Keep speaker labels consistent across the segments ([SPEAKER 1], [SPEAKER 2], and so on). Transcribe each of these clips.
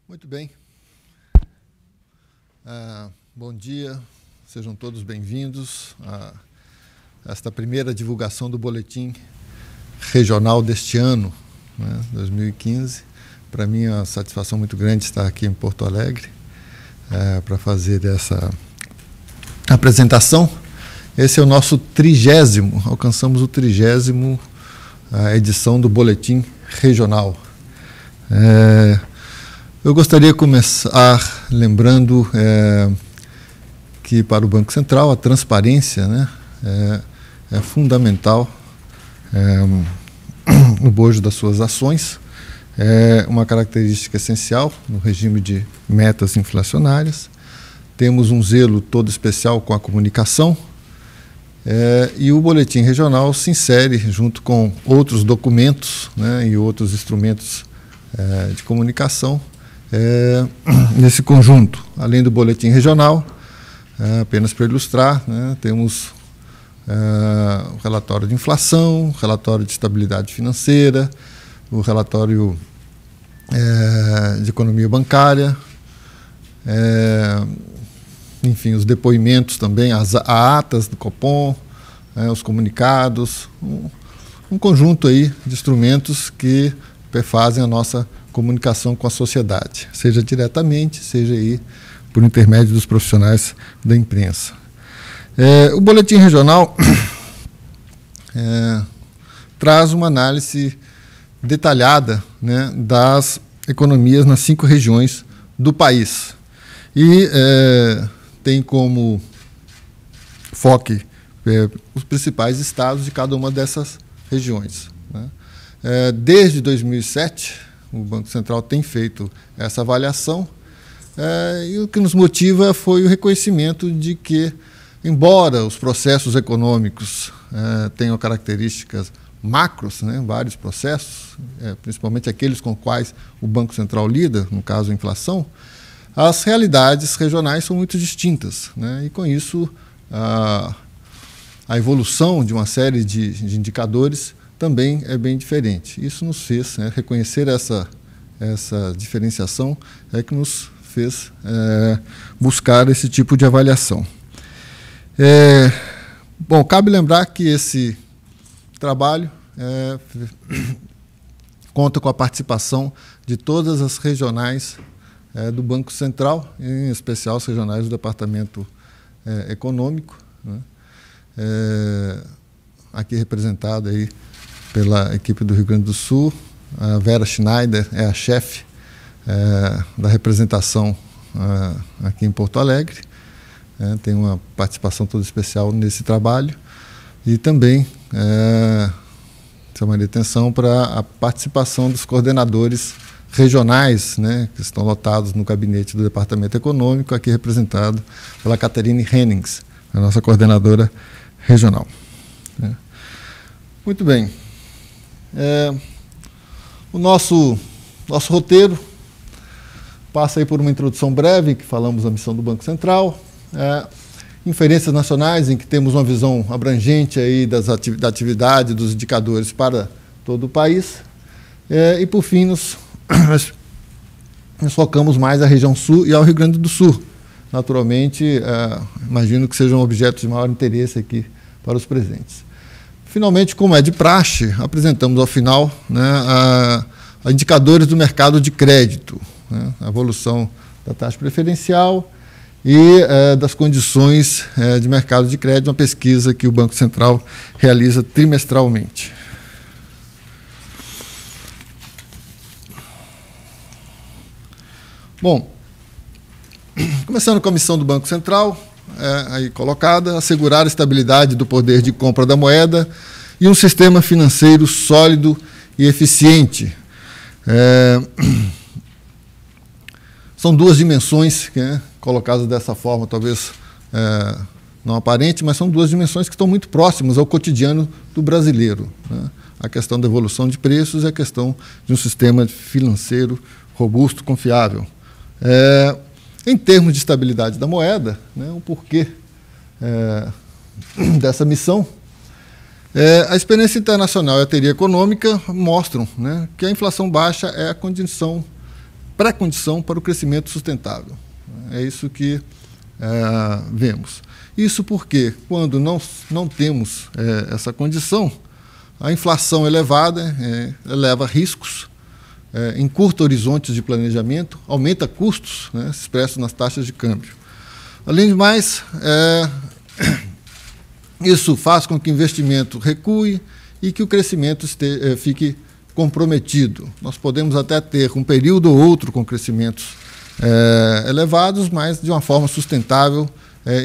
[SPEAKER 1] Muito bem. Bom dia, sejam todos bem-vindos a esta primeira divulgação do boletim regional deste ano, 2015. Para mim é uma satisfação muito grande estar aqui em Porto Alegre para fazer essa apresentação. Esse é o nosso 30º, alcançamos o 30º edição do boletim regional. Eu gostaria de começar lembrando que para o Banco Central a transparência é fundamental no bojo das suas ações, é uma característica essencial no regime de metas inflacionárias. Temos um zelo todo especial com a comunicação e o boletim regional se insere junto com outros documentos e outros instrumentos de comunicação nesse conjunto. Além do boletim regional, apenas para ilustrar, temos o relatório de inflação, o relatório de estabilidade financeira, o relatório de economia bancária, enfim, os depoimentos também, as atas do Copom, os comunicados, um conjunto aí de instrumentos que perfazem a nossa comunicação com a sociedade, seja diretamente, seja aí por intermédio dos profissionais da imprensa. O boletim regional traz uma análise detalhada das economias nas 5 regiões do país e tem como foco os principais estados de cada uma dessas regiões. Desde 2007, o Banco Central tem feito essa avaliação e o que nos motiva foi o reconhecimento de que, embora os processos econômicos tenham características macros, vários processos, principalmente aqueles com os quais o Banco Central lida, no caso a inflação, as realidades regionais são muito distintas, e com isso a evolução de uma série de indicadores também é bem diferente. Isso nos fez reconhecer essa diferenciação, que nos fez buscar esse tipo de avaliação. Bom, cabe lembrar que esse trabalho conta com a participação de todas as regionais do Banco Central, em especial as regionais do Departamento Econômico, aqui representada aí pela equipe do Rio Grande do Sul. A Vera Schneider é a chefe da representação aqui em Porto Alegre, tem uma participação toda especial nesse trabalho e também chamaria atenção para a participação dos coordenadores regionais, que estão lotados no gabinete do Departamento Econômico, aqui representado pela Catherine Hennings, a nossa coordenadora regional. Muito bem. O nosso roteiro passa aí por uma introdução breve, que falamos da missão do Banco Central, inferências nacionais, em que temos uma visão abrangente aí da atividade dos indicadores para todo o país, e por fim nos focamos mais à região sul e ao Rio Grande do Sul. Naturalmente, imagino que sejam objetos de maior interesse aqui para os presentes. Finalmente, como é de praxe, apresentamos ao final indicadores do mercado de crédito, a evolução da taxa preferencial e das condições de mercado de crédito, uma pesquisa que o Banco Central realiza trimestralmente. Bom, começando com a missão do Banco Central, aí colocada, assegurar a estabilidade do poder de compra da moeda e um sistema financeiro sólido e eficiente. São 2 dimensões colocadas dessa forma, talvez não aparente, mas são 2 dimensões que estão muito próximas ao cotidiano do brasileiro. A questão da evolução de preços e a questão de um sistema financeiro robusto, confiável. Em termos de estabilidade da moeda, o porquê dessa missão, a experiência internacional e a teoria econômica mostram que a inflação baixa é a condição pré-condição para o crescimento sustentável. É isso que vemos. Isso porque, quando não temos essa condição, a inflação elevada eleva riscos, encurta horizontes de planejamento, aumenta custos, né, expressos nas taxas de câmbio. Além de mais, isso faz com que o investimento recue e que o crescimento fique comprometido. Nós podemos até ter um período ou outro com crescimentos elevados, mas de uma forma sustentável.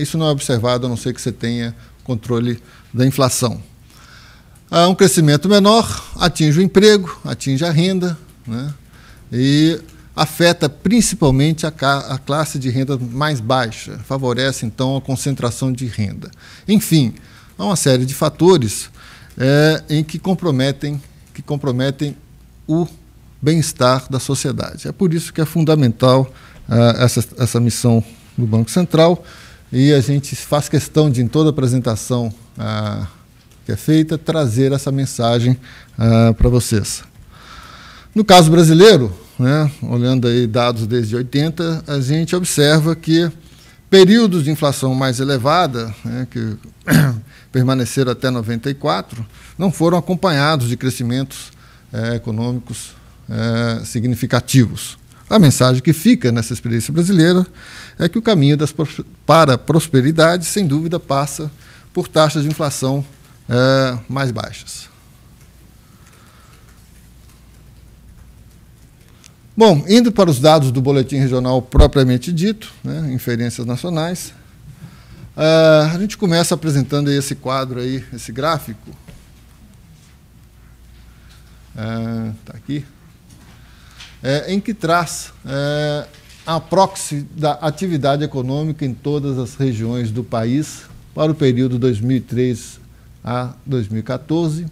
[SPEAKER 1] Isso não é observado, a não ser que você tenha controle da inflação. Um crescimento menor atinge o emprego, atinge a renda, né, e afeta principalmente a classe de renda mais baixa, favorece, então, a concentração de renda. Enfim, há uma série de fatores que comprometem o bem-estar da sociedade. É por isso que é fundamental essa missão do Banco Central, e a gente faz questão de, em toda apresentação que é feita, trazer essa mensagem para vocês. No caso brasileiro, né, olhando aí dados desde 80, a gente observa que períodos de inflação mais elevada, né, que permaneceram até 94, não foram acompanhados de crescimentos econômicos significativos. A mensagem que fica nessa experiência brasileira é que o caminho para a prosperidade, sem dúvida, passa por taxas de inflação mais baixas. Bom, indo para os dados do boletim regional propriamente dito, né, inferências nacionais, a gente começa apresentando aí esse quadro aí, esse gráfico. Está aqui. Em que traz a proxy da atividade econômica em todas as regiões do país para o período 2003 a 2014.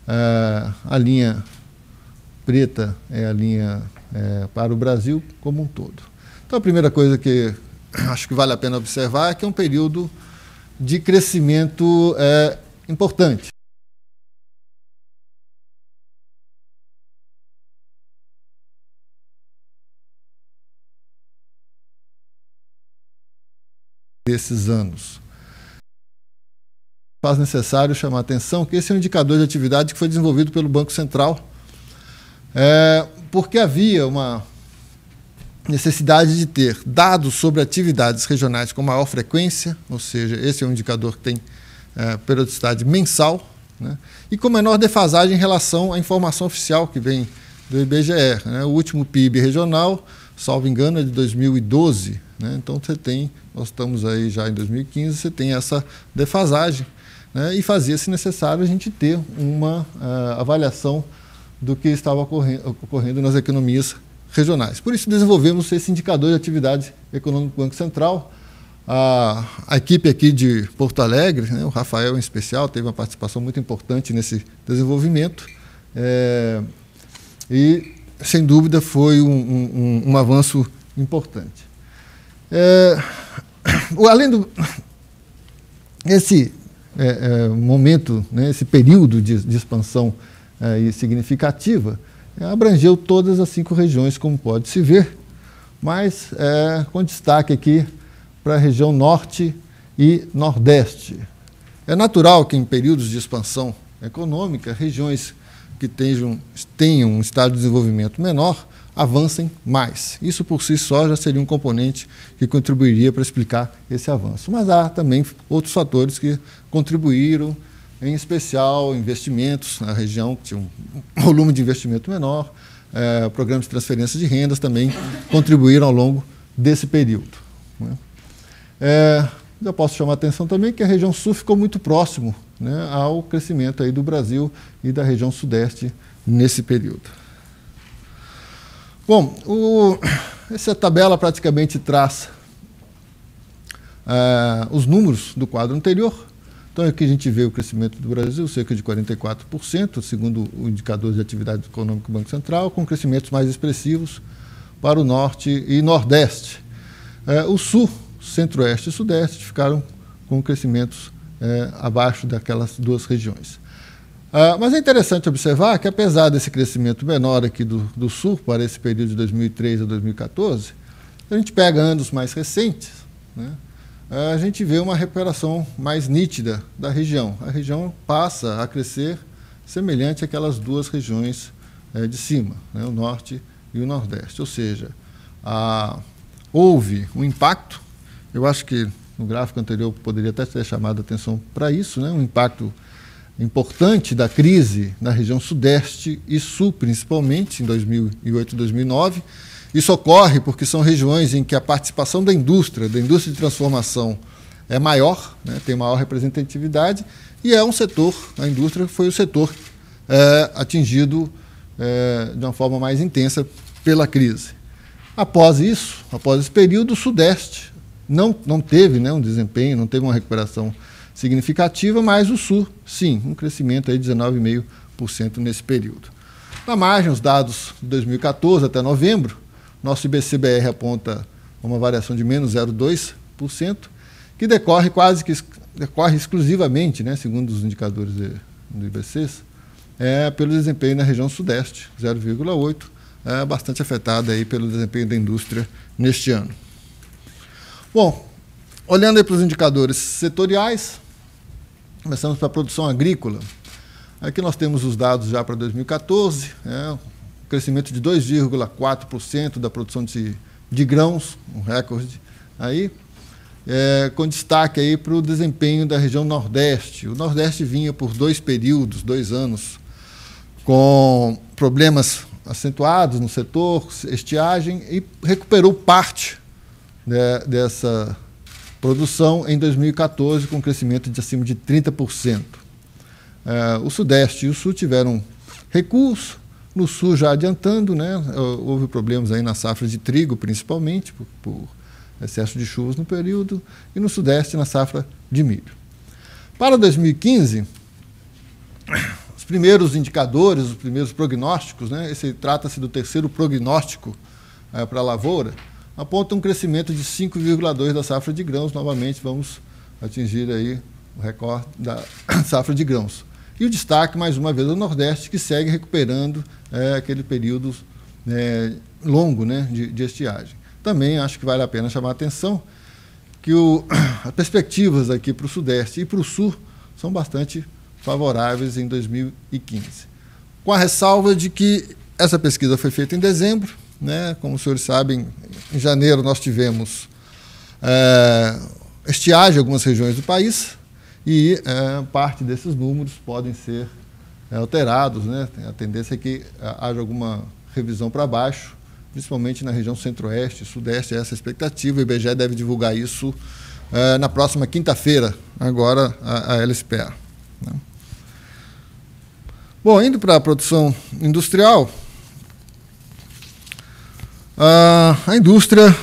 [SPEAKER 1] A linha preta é a linha para o Brasil como um todo. Então, a primeira coisa que acho que vale a pena observar é que é um período de crescimento importante. Desses anos. Faz necessário chamar a atenção que esse é um indicador de atividade que foi desenvolvido pelo Banco Central, porque havia uma necessidade de ter dados sobre atividades regionais com maior frequência, ou seja, esse é um indicador que tem periodicidade mensal, né, e com menor defasagem em relação à informação oficial que vem do IBGE. Né, o último PIB regional, salvo engano, é de 2012, né, então nós estamos aí já em 2015, você tem essa defasagem, né, e fazia-se necessário a gente ter uma avaliação do que estava ocorrendo nas economias regionais. Por isso desenvolvemos esse indicador de atividade econômica do Banco Central. A equipe aqui de Porto Alegre, né, o Rafael em especial, teve uma participação muito importante nesse desenvolvimento, e, sem dúvida, foi um avanço importante. Além esse momento, né, esse período de expansão significativa, abrangeu todas as 5 regiões, como pode se ver, mas com destaque aqui para a região Norte e Nordeste. É natural que, em períodos de expansão econômica, regiões que tenham um estado de desenvolvimento menor avancem mais. Isso, por si só, já seria um componente que contribuiria para explicar esse avanço. Mas há também outros fatores que contribuíram, em especial investimentos na região, que tinha um volume de investimento menor, programas de transferência de rendas também contribuíram ao longo desse período. Né. Eu posso chamar a atenção também que a região Sul ficou muito próximo, né, ao crescimento aí do Brasil e da região Sudeste nesse período. Bom, essa tabela praticamente traz os números do quadro anterior. Então, aqui a gente vê o crescimento do Brasil, cerca de 44%, segundo o indicador de atividade econômica do Banco Central, com crescimentos mais expressivos para o Norte e Nordeste. O Sul, Centro-Oeste e Sudeste ficaram com crescimentos abaixo daquelas 2 regiões. Mas é interessante observar que, apesar desse crescimento menor aqui do Sul, para esse período de 2003 a 2014, se a gente pega anos mais recentes, né, a gente vê uma recuperação mais nítida da região. A região passa a crescer semelhante àquelas duas regiões de cima, né, o Norte e o Nordeste. Ou seja, houve um impacto, eu acho que no gráfico anterior poderia até ter chamado a atenção para isso, né, um impacto importante da crise na região Sudeste e Sul, principalmente em 2008 e 2009. Isso ocorre porque são regiões em que a participação da indústria de transformação é maior, né, tem maior representatividade, e é um setor, a indústria foi o setor atingido de uma forma mais intensa pela crise. Após isso, após esse período, o Sudeste não teve, né, um desempenho, não teve uma recuperação significativa, mas o Sul, sim, um crescimento aí de 19,5% nesse período. Na margem, os dados de 2014 até novembro, nosso IBC-BR aponta uma variação de menos 0,2%, que decorre exclusivamente, né, segundo os indicadores do IBC, pelo desempenho na região Sudeste, 0,8%, bastante afetada aí pelo desempenho da indústria neste ano. Bom, olhando aí para os indicadores setoriais, começamos para a produção agrícola. Aqui nós temos os dados já para 2014, crescimento de 2,4% da produção de grãos, um recorde aí, com destaque aí para o desempenho da região Nordeste. O Nordeste vinha por 2 períodos, 2 anos, com problemas acentuados no setor, estiagem, e recuperou parte dessa produção em 2014, com um crescimento de acima de 30%. O Sudeste e o Sul tiveram recuos, no Sul já adiantando, né, houve problemas aí na safra de trigo, principalmente, por excesso de chuvas no período, e no Sudeste na safra de milho. Para 2015, os primeiros indicadores, os primeiros prognósticos, né, trata-se do terceiro prognóstico para a lavoura, aponta um crescimento de 5,2% da safra de grãos. Novamente vamos atingir aí o recorde da safra de grãos. E o destaque, mais uma vez, do Nordeste, que segue recuperando aquele período longo, né, de estiagem. Também acho que vale a pena chamar a atenção que as perspectivas aqui para o Sudeste e para o Sul são bastante favoráveis em 2015. Com a ressalva de que essa pesquisa foi feita em dezembro, né? Como os senhores sabem, em janeiro nós tivemos estiagem em algumas regiões do país e parte desses números podem ser alterados, né? A tendência é que haja alguma revisão para baixo, principalmente na região Centro-Oeste e Sudeste, essa é a expectativa. O IBGE deve divulgar isso na próxima quinta-feira, agora a LSPA. Né? Bom, indo para a produção industrial, a indústria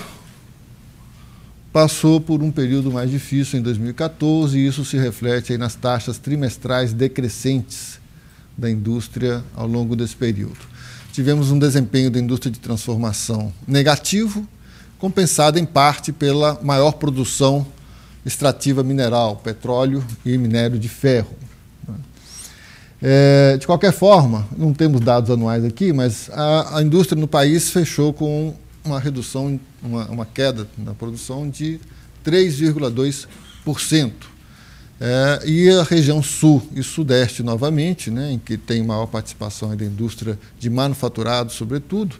[SPEAKER 1] passou por um período mais difícil em 2014 e isso se reflete aí nas taxas trimestrais decrescentes da indústria ao longo desse período. Tivemos um desempenho da indústria de transformação negativo, compensado em parte pela maior produção extrativa mineral, petróleo e minério de ferro. De qualquer forma, não temos dados anuais aqui, mas a indústria no país fechou com uma redução, uma queda na produção de 3,2%. E a região Sul e Sudeste, novamente, né, em que tem maior participação da indústria de manufaturado, sobretudo,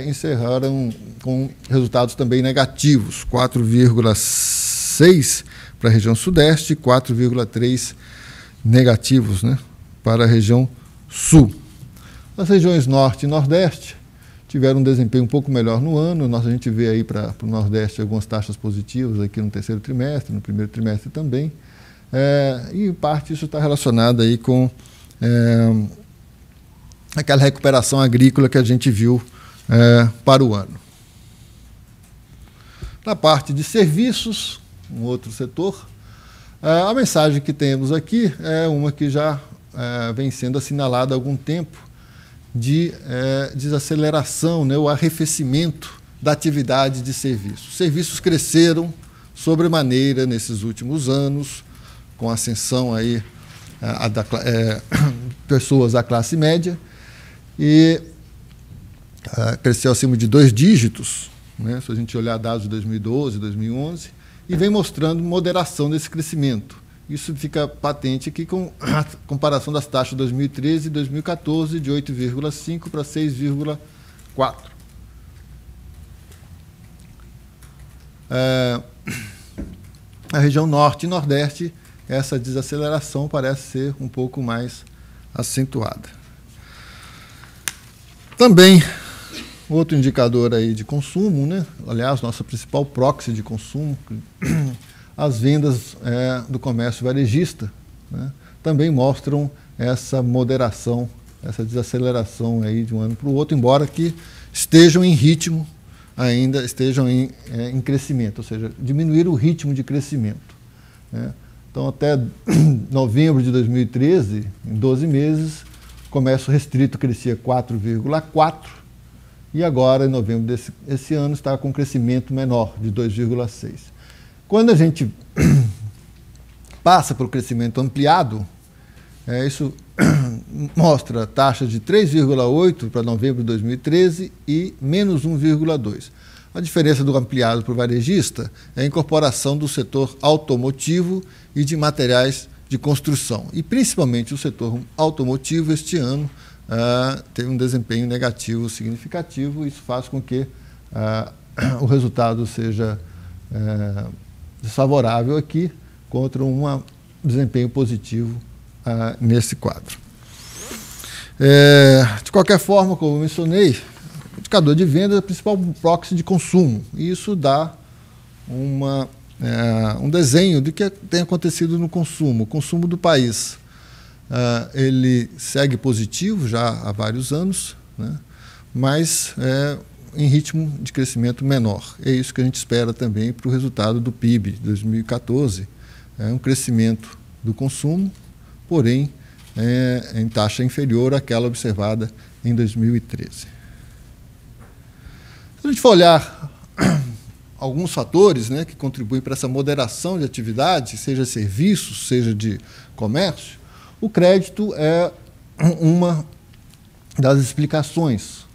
[SPEAKER 1] encerraram com resultados também negativos, 4,6% para a região Sudeste e 4,3% negativos, né, para a região Sul. As regiões Norte e Nordeste tiveram um desempenho um pouco melhor no ano. A gente vê aí para o Nordeste algumas taxas positivas aqui no terceiro trimestre, no primeiro trimestre também. E em parte isso está relacionado aí com aquela recuperação agrícola que a gente viu para o ano. Na parte de serviços, um outro setor, a mensagem que temos aqui é uma que já vem sendo assinalada há algum tempo, de desaceleração, né, o arrefecimento da atividade de serviços. Os serviços cresceram sobremaneira nesses últimos anos, com a ascensão aí pessoas da classe média, e cresceu acima de 2 dígitos, né, se a gente olhar dados de 2012, 2011, e vem mostrando moderação desse crescimento. Isso fica patente aqui com a comparação das taxas de 2013 e 2014, de 8,5 para 6,4. A região norte e nordeste, essa desaceleração parece ser um pouco mais acentuada. Também, outro indicador aí de consumo, né? Aliás, nossa principal proxy de consumo, as vendas do comércio varejista, né? Também mostram essa moderação, essa desaceleração aí de um ano para o outro, embora que estejam em ritmo, ainda estejam em crescimento, ou seja, diminuir o ritmo de crescimento, né? Então, até novembro de 2013, em 12 meses, o comércio restrito crescia 4,4%, e agora, em novembro desse ano, está com um crescimento menor, de 2,6%. Quando a gente passa para o crescimento ampliado, isso mostra taxas de 3,8% para novembro de 2013 e menos 1,2%. A diferença do ampliado para o varejista é a incorporação do setor automotivo e de materiais de construção. E, principalmente, o setor automotivo, este ano, teve um desempenho negativo significativo. Isso faz com que o resultado seja desfavorável aqui, contra um desempenho positivo nesse quadro. De qualquer forma, como eu mencionei, o indicador de venda é o principal proxy de consumo. E isso dá um desenho do que tem acontecido no consumo. O consumo do país, ele segue positivo já há vários anos, né? Mas em ritmo de crescimento menor. É isso que a gente espera também para o resultado do PIB de 2014. Um crescimento do consumo, porém em taxa inferior àquela observada em 2013. Se a gente for olhar alguns fatores, né, que contribuem para essa moderação de atividade, seja serviços, seja de comércio, o crédito é uma das explicações.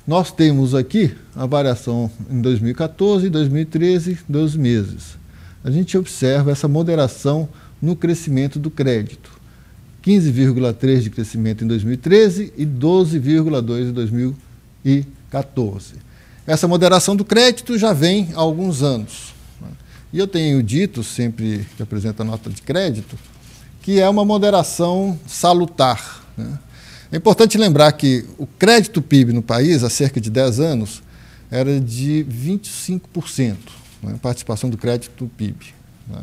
[SPEAKER 1] Nós temos aqui a variação em 2014 e 2013, 12 meses. A gente observa essa moderação no crescimento do crédito. 15,3% de crescimento em 2013 e 12,2% em 2014. Essa moderação do crédito já vem há alguns anos. E eu tenho dito, sempre que apresento a nota de crédito, que é uma moderação salutar, né? É importante lembrar que o crédito PIB no país, há cerca de 10 anos, era de 25%, né, participação do crédito PIB, né?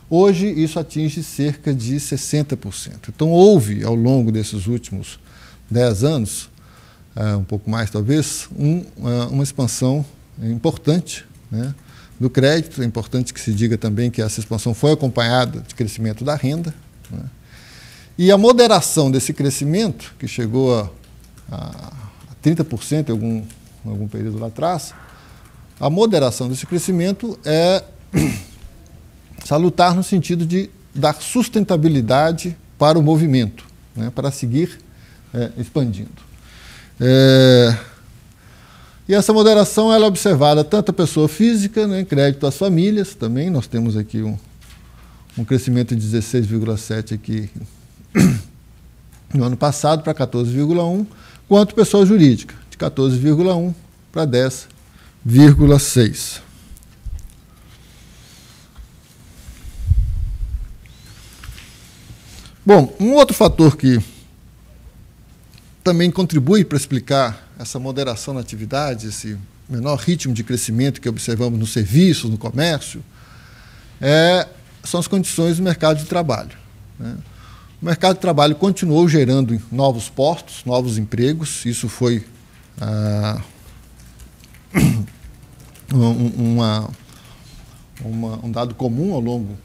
[SPEAKER 1] Hoje, isso atinge cerca de 60%. Então, houve, ao longo desses últimos 10 anos, um pouco mais talvez, uma expansão importante, né, do crédito. É importante que se diga também que essa expansão foi acompanhada de crescimento da renda, né? E a moderação desse crescimento, que chegou a 30% em algum período lá atrás, a moderação desse crescimento é salutar no sentido de dar sustentabilidade para o movimento, né, para seguir expandindo. E essa moderação ela é observada tanto a pessoa física, né, crédito às famílias também. Nós temos aqui um crescimento de 16,7% aqui no ano passado para 14,1%, quanto pessoa jurídica, de 14,1% para 10,6%. Bom, um outro fator que também contribui para explicar essa moderação na atividade, esse menor ritmo de crescimento que observamos nos serviços, no comércio, são as condições do mercado de trabalho, né? O mercado de trabalho continuou gerando novos postos, novos empregos. Isso foi um dado comum ao longo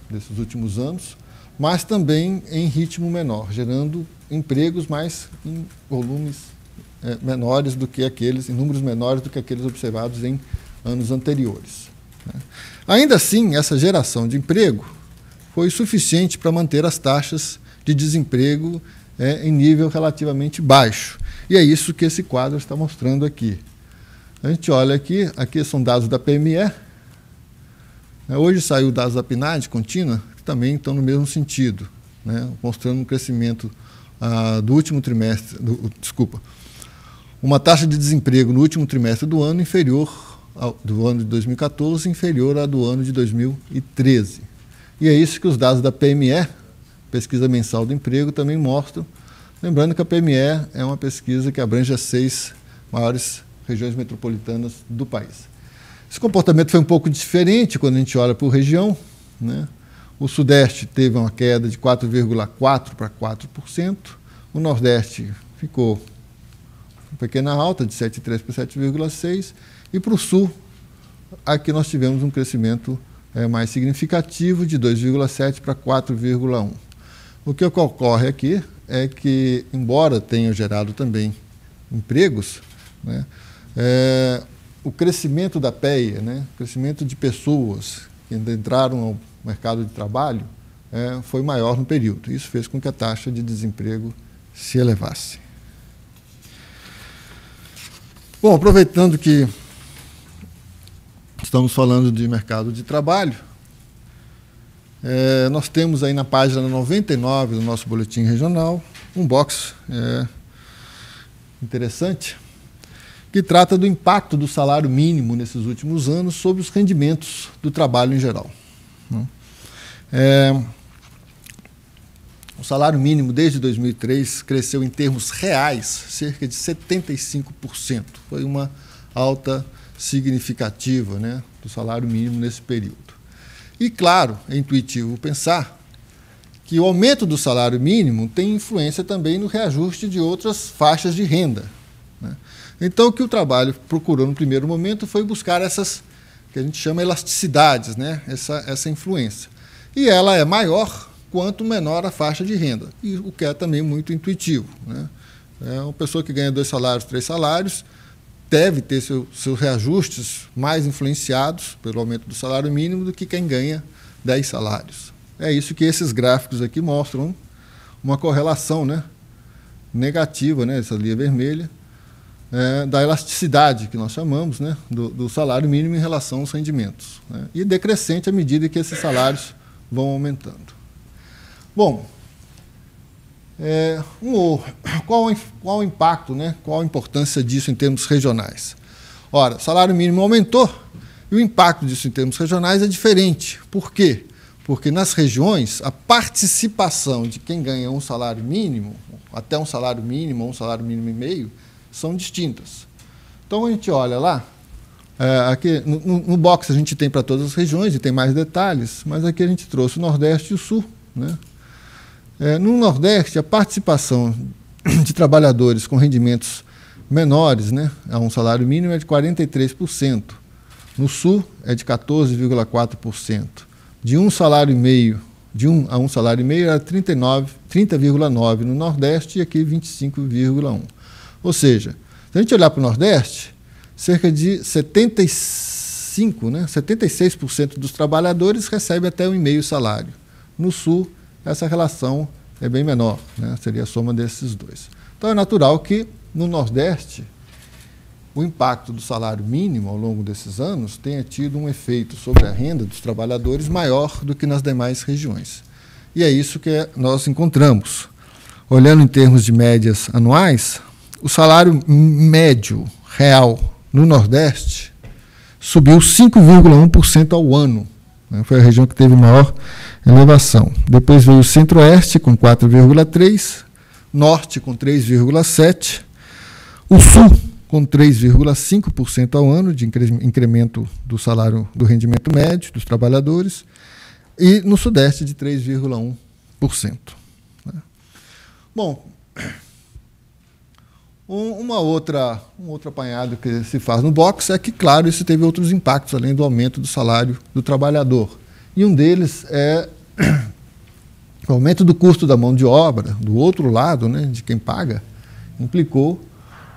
[SPEAKER 1] desses últimos anos, mas também em ritmo menor, gerando empregos, mas em volumes menores do que aqueles, em números menores do que aqueles observados em anos anteriores, né? Ainda assim, essa geração de emprego foi suficiente para manter as taxas de desemprego em nível relativamente baixo. E é isso que esse quadro está mostrando aqui. A gente olha aqui são dados da PME. Hoje saiu dados da PNAD contínua, que também estão no mesmo sentido, né, mostrando um crescimento do último trimestre, uma taxa de desemprego no último trimestre do ano inferior do ano de 2014, inferior à do ano de 2013. E é isso que os dados da PME, Pesquisa Mensal do Emprego, também mostram. Lembrando que a PME é uma pesquisa que abrange as 6 maiores regiões metropolitanas do país. Esse comportamento foi um pouco diferente quando a gente olha por região, né? O Sudeste teve uma queda de 4,4% para 4%, o Nordeste ficou uma pequena alta, de 7,3% para 7,6%, e para o Sul, aqui nós tivemos um crescimento mais significativo, de 2,7% para 4,1%. O que ocorre aqui é que, embora tenha gerado também empregos, né, o crescimento da PEA, né, o crescimento de pessoas que entraram ao mercado de trabalho, foi maior no período. Isso fez com que a taxa de desemprego se elevasse. Bom, aproveitando que estamos falando de mercado de trabalho, nós temos aí na página 99 do nosso boletim regional um box interessante que trata do impacto do salário mínimo nesses últimos anos sobre os rendimentos do trabalho em geral. O salário mínimo desde 2003 cresceu em termos reais cerca de 75%. Foi uma alta significativa, né, do salário mínimo nesse período. E, claro, é intuitivo pensar que o aumento do salário mínimo tem influência também no reajuste de outras faixas de renda, né? Então, o que o trabalho procurou no primeiro momento foi buscar essas, que a gente chama elasticidades, né, essa influência. E ela é maior quanto menor a faixa de renda, e o que é também muito intuitivo, né? Uma pessoa que ganha 2 salários, 3 salários, deve ter seus reajustes mais influenciados pelo aumento do salário mínimo do que quem ganha 10 salários. É isso que esses gráficos aqui mostram, uma correlação, né, negativa, né, essa linha vermelha, da elasticidade, que nós chamamos, né, do salário mínimo em relação aos rendimentos, né, e decrescente à medida que esses salários vão aumentando. Bom, qual o impacto, né, qual a importância disso em termos regionais? Ora, o salário mínimo aumentou e o impacto disso em termos regionais é diferente. Por quê? Porque nas regiões, a participação de quem ganha um salário mínimo, até um salário mínimo ou um salário mínimo e meio, são distintas. Então, a gente olha lá, aqui no box a gente tem para todas as regiões e tem mais detalhes, mas aqui a gente trouxe o Nordeste e o Sul, né? No Nordeste, a participação de trabalhadores com rendimentos menores, né, a um salário mínimo é de 43%. No Sul, é de 14,4%. De um salário e meio, de 1 a 1 salário e meio, era 30,9% no Nordeste e aqui 25,1%. Ou seja, se a gente olhar para o Nordeste, cerca de 76% dos trabalhadores recebem até 1,5 salário. No Sul, essa relação é bem menor, né? Seria a soma desses dois. Então, é natural que, no Nordeste, o impacto do salário mínimo ao longo desses anos tenha tido um efeito sobre a renda dos trabalhadores maior do que nas demais regiões. E é isso que nós encontramos. Olhando em termos de médias anuais, o salário médio real no Nordeste subiu 5,1% ao ano. Foi a região que teve maior elevação. Depois veio o Centro-Oeste com 4,3%, Norte com 3,7%, o Sul com 3,5% ao ano de incremento do salário, do rendimento médio dos trabalhadores, e no Sudeste de 3,1%. Bom, um outro apanhado que se faz no box é que, claro, isso teve outros impactos, além do aumento do salário do trabalhador. E um deles é o aumento do custo da mão de obra, do outro lado, né, de quem paga, implicou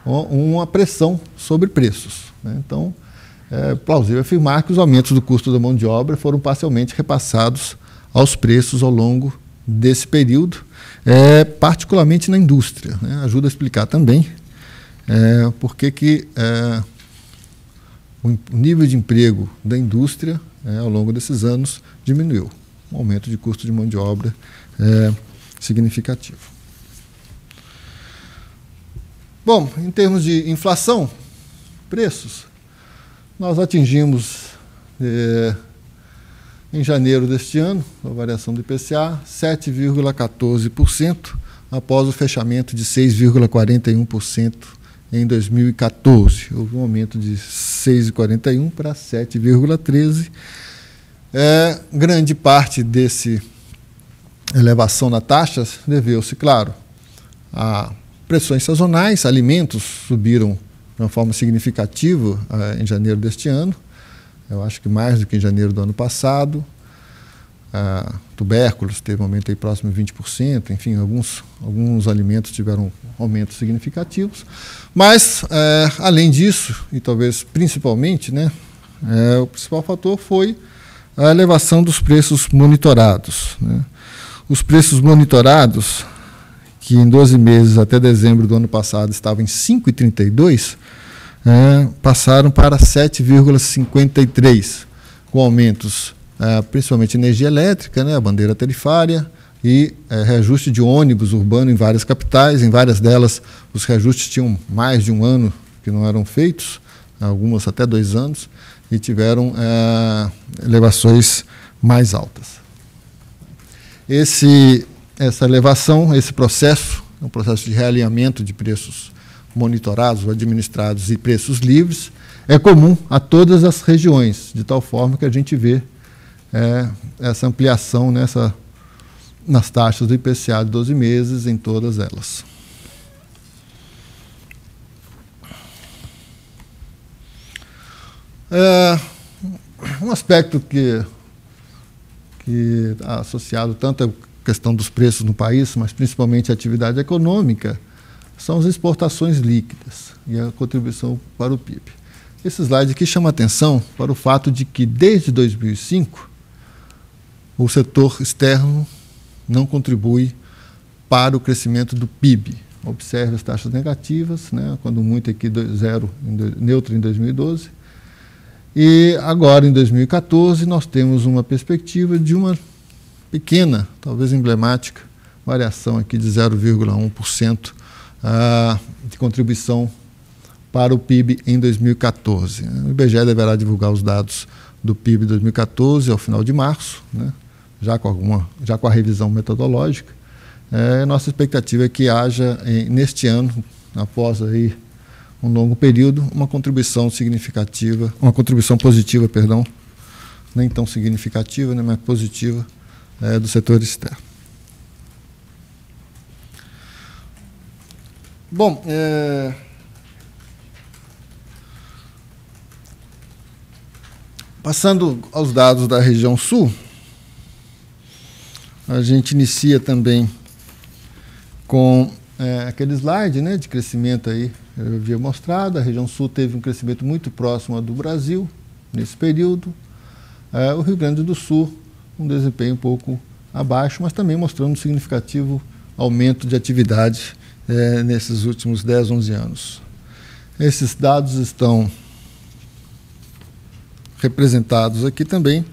[SPEAKER 1] uma pressão sobre preços, né? Então, é plausível afirmar que os aumentos do custo da mão de obra foram parcialmente repassados aos preços ao longo desse período, particularmente na indústria, né? Ajuda a explicar também por que o nível de emprego da indústria, ao longo desses anos, diminuiu. Um aumento de custo de mão de obra significativo. Bom, em termos de inflação, preços, nós atingimos, em janeiro deste ano, a variação do IPCA, 7,14%, após o fechamento de 6,41% em 2014. Houve um aumento de 6,41% para 7,13%. Grande parte dessa elevação na taxa deveu-se, claro, a pressões sazonais. Alimentos subiram de uma forma significativa em janeiro deste ano, eu acho que mais do que em janeiro do ano passado. Tubérculos teve um aumento aí próximo de 20%, enfim, alguns alimentos tiveram aumentos significativos. Mas, além disso, e talvez principalmente, né, o principal fator foi a elevação dos preços monitorados, né? Os preços monitorados, que em 12 meses até dezembro do ano passado estavam em 5,32, passaram para 7,53, com aumentos principalmente energia elétrica, né, a bandeira tarifária, e reajuste de ônibus urbano em várias capitais. Em várias delas, os reajustes tinham mais de um ano que não eram feitos, algumas até 2 anos, e tiveram elevações mais altas. Essa elevação, esse processo, é um processo de realinhamento de preços monitorados, administrados e preços livres, é comum a todas as regiões, de tal forma que a gente vê essa ampliação nas taxas do IPCA de 12 meses em todas elas. Um aspecto que está associado tanto à questão dos preços no país, mas principalmente à atividade econômica, são as exportações líquidas e a contribuição para o PIB. Esse slide aqui chama atenção para o fato de que, desde 2005, o setor externo não contribui para o crescimento do PIB. Observe as taxas negativas, né, quando muito aqui zero, neutro em 2012. E agora, em 2014, nós temos uma perspectiva de uma pequena, talvez emblemática, variação aqui de 0,1% de contribuição para o PIB em 2014. O IBGE deverá divulgar os dados do PIB de 2014 ao final de março, né, já com a revisão metodológica. Nossa expectativa é que haja, neste ano, após aí um longo período, uma contribuição significativa, uma contribuição positiva, perdão, nem tão significativa, né, mas positiva, do setor externo. Bom, passando aos dados da região sul, a gente inicia também com aquele slide, né, de crescimento aí, eu havia mostrado. A região sul teve um crescimento muito próximo ao do Brasil nesse período. O Rio Grande do Sul, um desempenho um pouco abaixo, mas também mostrando um significativo aumento de atividade nesses últimos 10, 11 anos. Esses dados estão representados aqui também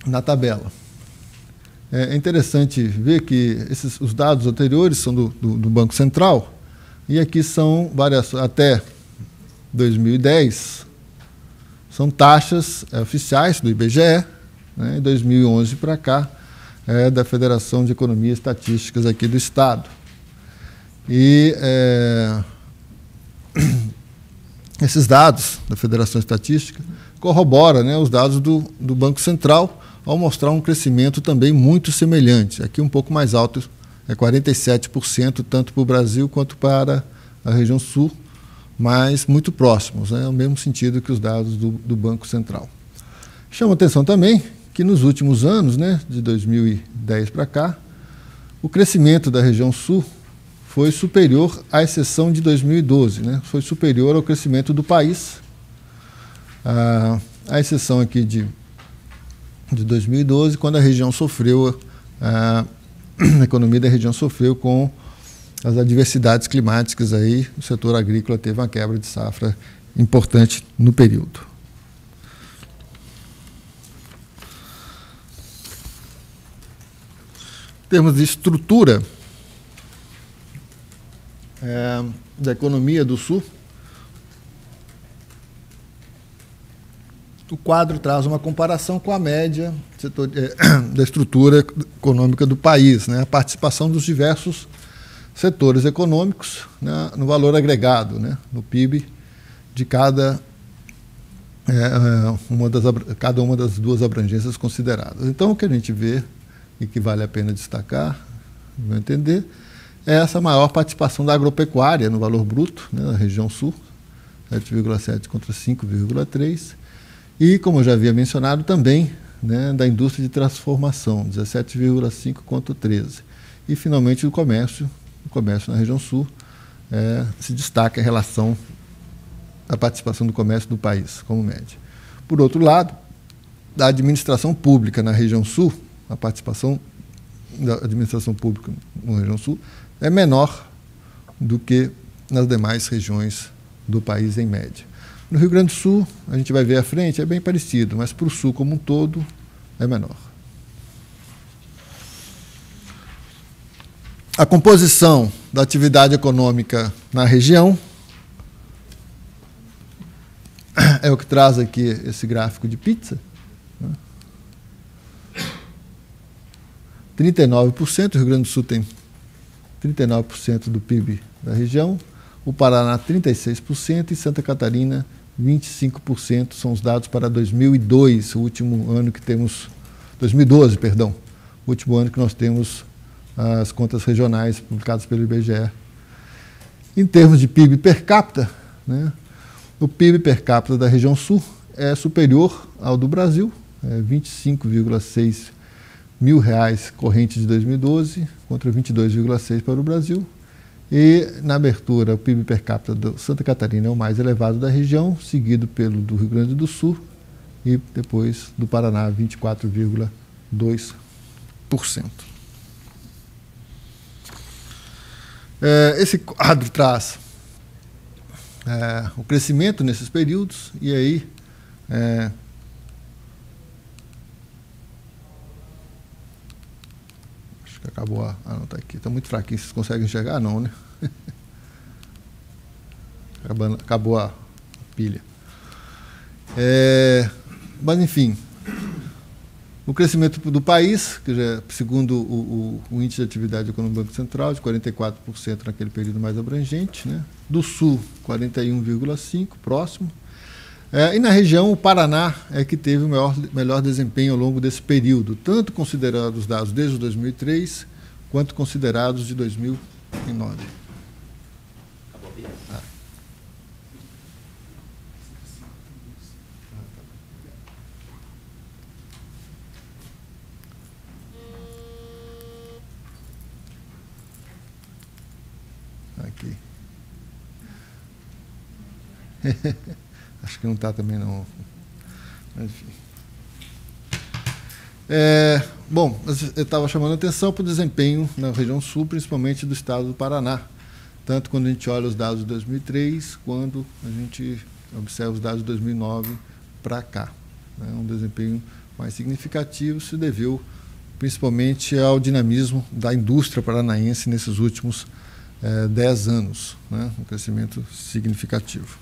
[SPEAKER 1] na tabela. É interessante ver que os dados anteriores são do Banco Central, e aqui são variações até 2010, são taxas oficiais do IBGE, né, em 2011 para cá, da Federação de Economia e Estatísticas aqui do Estado. E esses dados da Federação Estatística corroboram, né, os dados do Banco Central, ao mostrar um crescimento também muito semelhante. Aqui um pouco mais alto, 47%, tanto para o Brasil quanto para a região sul, mas muito próximos, né, no mesmo sentido que os dados do Banco Central. Chama atenção também que nos últimos anos, né, de 2010 para cá, o crescimento da região sul foi superior, à exceção de 2012, né, foi superior ao crescimento do país, a exceção aqui de de 2012, quando a região sofreu, a economia da região sofreu com as adversidades climáticas. Aí o setor agrícola teve uma quebra de safra importante no período. Em termos de estrutura da economia do Sul, o quadro traz uma comparação com a média da estrutura econômica do país, né? A participação dos diversos setores econômicos, né, no valor agregado, né, no PIB de cada uma das duas abrangências consideradas. Então, o que a gente vê e que vale a pena destacar, no meu entender, é essa maior participação da agropecuária no valor bruto, né, na região sul, 7,7 contra 5,3, e, como eu já havia mencionado, também, né, da indústria de transformação, 17,5 contra 13. E, finalmente, o comércio na região sul se destaca em relação à participação do comércio do país, como média. Por outro lado, da administração pública na região sul, a participação da administração pública na região sul é menor do que nas demais regiões do país, em média. No Rio Grande do Sul, a gente vai ver à frente, é bem parecido, mas para o sul como um todo é menor. A composição da atividade econômica na região é o que traz aqui esse gráfico de pizza. 39%, o Rio Grande do Sul tem 39% do PIB da região, o Paraná 36% e Santa Catarina 25%, são os dados para 2002, o último ano que temos, 2012, perdão, o último ano que nós temos as contas regionais publicadas pelo IBGE. Em termos de PIB per capita, né, o PIB per capita da região sul é superior ao do Brasil, 25,6 mil reais corrente de 2012 contra 22,6 para o Brasil. E, na abertura, o PIB per capita de Santa Catarina é o mais elevado da região, seguido pelo do Rio Grande do Sul e depois do Paraná, 24,2%. Esse quadro traz o crescimento nesses períodos, e aí acho que acabou não, está aqui, está muito fraquinho, vocês conseguem enxergar? Não, né? Acabou a pilha. Mas, enfim, o crescimento do país, que já, segundo o índice de atividade econômica do Banco Central, de 44% naquele período mais abrangente, né? Do Sul, 41,5%, próximo. E na região, o Paraná é que teve o melhor desempenho ao longo desse período, tanto considerando os dados desde 2003, quanto considerados de 2009. Aqui. Acho que não está também, não. Mas, enfim. Bom, eu estava chamando a atenção para o desempenho na região sul, principalmente do estado do Paraná. Tanto quando a gente olha os dados de 2003, quando a gente observa os dados de 2009 para cá. Um desempenho mais significativo se deveu principalmente ao dinamismo da indústria paranaense nesses últimos 10 anos, né? Um crescimento significativo.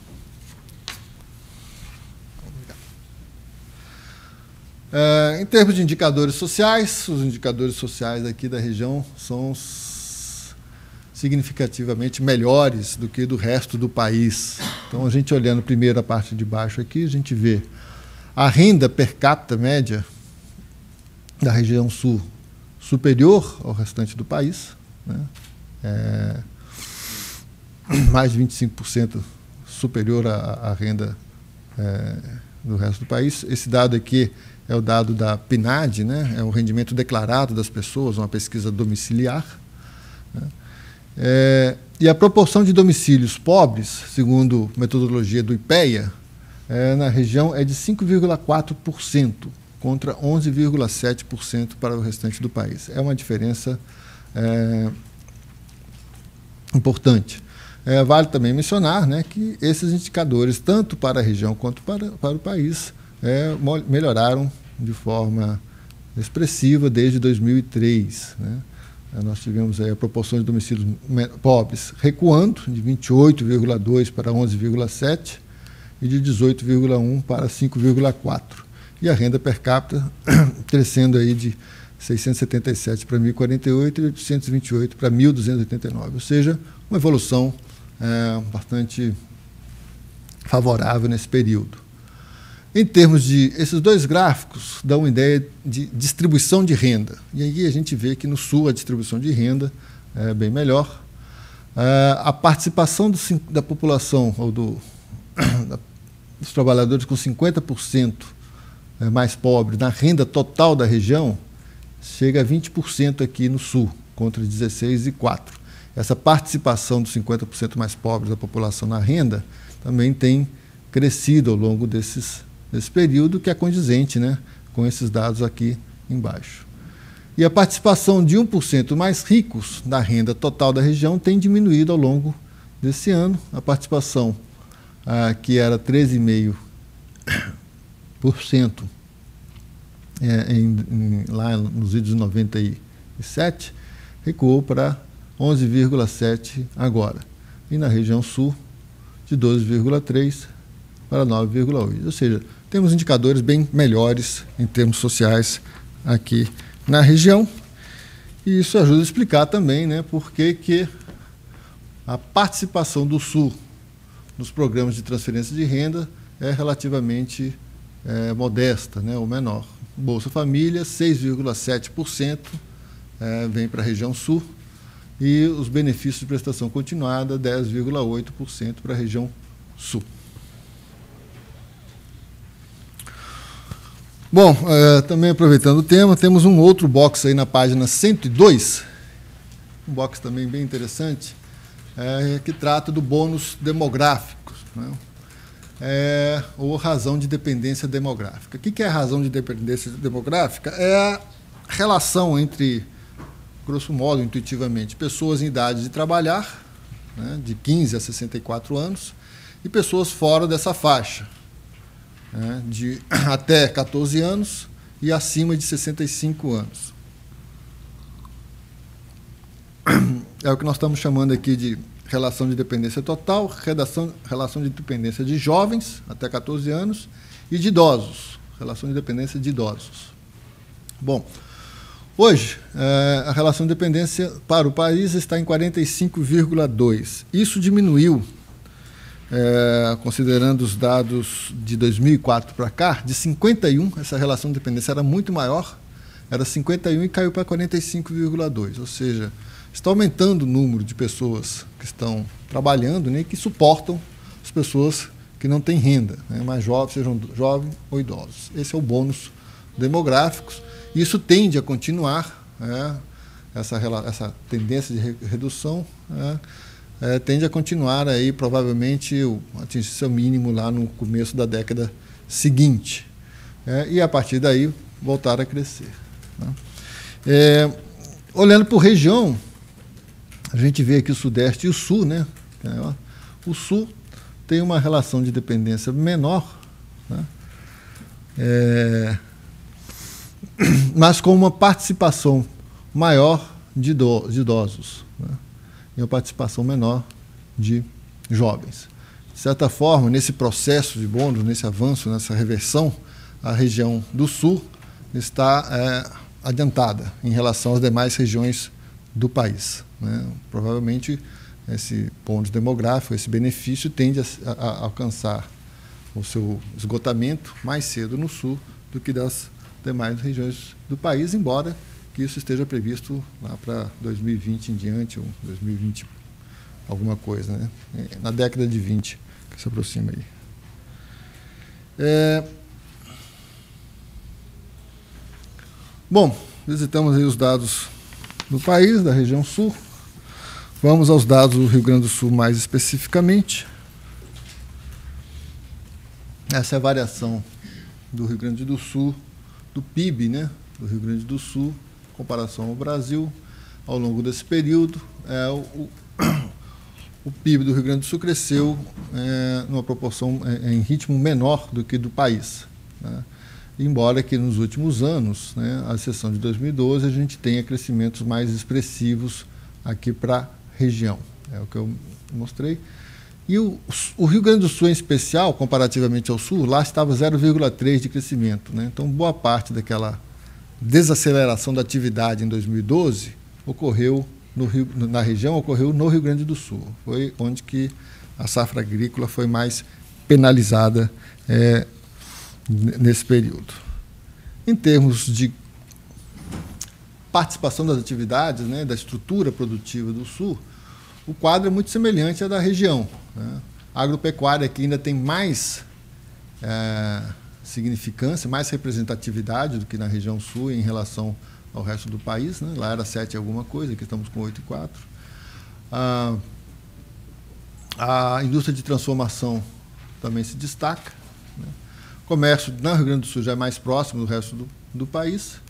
[SPEAKER 1] Em termos de indicadores sociais, os indicadores sociais aqui da região são significativamente melhores do que do resto do país. Então, a gente olhando primeiro a parte de baixo aqui, a gente vê a renda per capita média da região sul superior ao restante do país, né? Mais de 25% superior à renda do resto do país. Esse dado aqui é o dado da PNAD, né? É o rendimento declarado das pessoas, uma pesquisa domiciliar, né? E a proporção de domicílios pobres, segundo metodologia do IPEA, na região é de 5,4%, contra 11,7% para o restante do país. É uma diferença importante. Vale também mencionar, né, que esses indicadores, tanto para a região quanto para o país, melhoraram de forma expressiva desde 2003. Né? Nós tivemos aí a proporção de domicílios pobres recuando de 28,2% para 11,7% e de 18,1% para 5,4%. E a renda per capita crescendo aí de 677 para 1.048 e 828 para 1.289, ou seja, uma evolução bastante favorável nesse período. Em termos de... Esses dois gráficos dão uma ideia de distribuição de renda. E aí a gente vê que no Sul a distribuição de renda é bem melhor. A participação da população, ou dos trabalhadores com 50% mais pobres na renda total da região, chega a 20% aqui no Sul, contra 16% e 4%. Essa participação dos 50% mais pobres da população na renda também tem crescido ao longo desse período, que é condizente, né, com esses dados aqui embaixo. E a participação de 1% mais ricos na renda total da região tem diminuído ao longo desse ano. A participação, que era 13,5% lá nos idos de 97, recuou para 11,7% agora. E na região sul, de 12,3% para 9,8%. Ou seja, temos indicadores bem melhores em termos sociais aqui na região. E isso ajuda a explicar também, né, por que a participação do Sul nos programas de transferência de renda é relativamente modesta, né, ou menor. Bolsa Família, 6,7% vem para a região Sul, e os benefícios de prestação continuada, 10,8% para a região Sul. Bom, também aproveitando o tema, temos um outro box aí na página 102, um box também bem interessante, que trata do bônus demográfico, né? Ou razão de dependência demográfica. O que é a razão de dependência demográfica? É a relação entre, grosso modo, intuitivamente, pessoas em idade de trabalhar, né, de 15 a 64 anos, e pessoas fora dessa faixa, né, de até 14 anos e acima de 65 anos. É o que nós estamos chamando aqui de relação de dependência total, relação de dependência de jovens, até 14 anos, e de idosos, relação de dependência de idosos. Bom, hoje, a relação de dependência para o país está em 45,2%. Isso diminuiu, considerando os dados de 2004 para cá, de 51%, essa relação de dependência era muito maior, era 51% e caiu para 45,2%, ou seja, está aumentando o número de pessoas que estão trabalhando, né, e que suportam as pessoas que não têm renda, né, mais jovens, sejam jovens ou idosos. Esse é o bônus demográfico. Isso tende a continuar, essa tendência de redução tende a continuar aí, provavelmente atingir seu mínimo lá no começo da década seguinte, e a partir daí voltar a crescer, né? Olhando por região, a gente vê aqui o Sudeste e o Sul, né? O Sul tem uma relação de dependência menor, né, mas com uma participação maior de idosos, né, e uma participação menor de jovens. De certa forma, nesse processo de bônus, nesse avanço, nessa reversão, a região do Sul está adiantada em relação às demais regiões do país, né? Provavelmente esse bônus demográfico, esse benefício, tende a alcançar o seu esgotamento mais cedo no Sul do que das demais regiões do país, embora que isso esteja previsto lá para 2020 em diante, ou 2020 alguma coisa, né? Na década de 20, que se aproxima aí. Bom, visitamos aí os dados do país, da região Sul. Vamos aos dados do Rio Grande do Sul mais especificamente. Essa é a variação do Rio Grande do Sul do PIB, né, do Rio Grande do Sul, em comparação ao Brasil, ao longo desse período, o PIB do Rio Grande do Sul cresceu numa proporção, em ritmo menor do que do país, né? Embora que nos últimos anos, né, à exceção de 2012, a gente tenha crescimentos mais expressivos aqui para a região. É o que eu mostrei. E o Rio Grande do Sul, em especial, comparativamente ao Sul, lá estava 0,3% de crescimento, né? Então, boa parte daquela desaceleração da atividade em 2012 ocorreu na região, ocorreu no Rio Grande do Sul. Foi onde que a safra agrícola foi mais penalizada nesse período. Em termos de participação das atividades, né, da estrutura produtiva do Sul, o quadro é muito semelhante ao da região, né? A agropecuária aqui ainda tem mais significância, mais representatividade do que na região Sul em relação ao resto do país, né? Lá era 7 alguma coisa, aqui estamos com 8,4. A indústria de transformação também se destaca, né? O comércio no Rio Grande do Sul já é mais próximo do resto do país.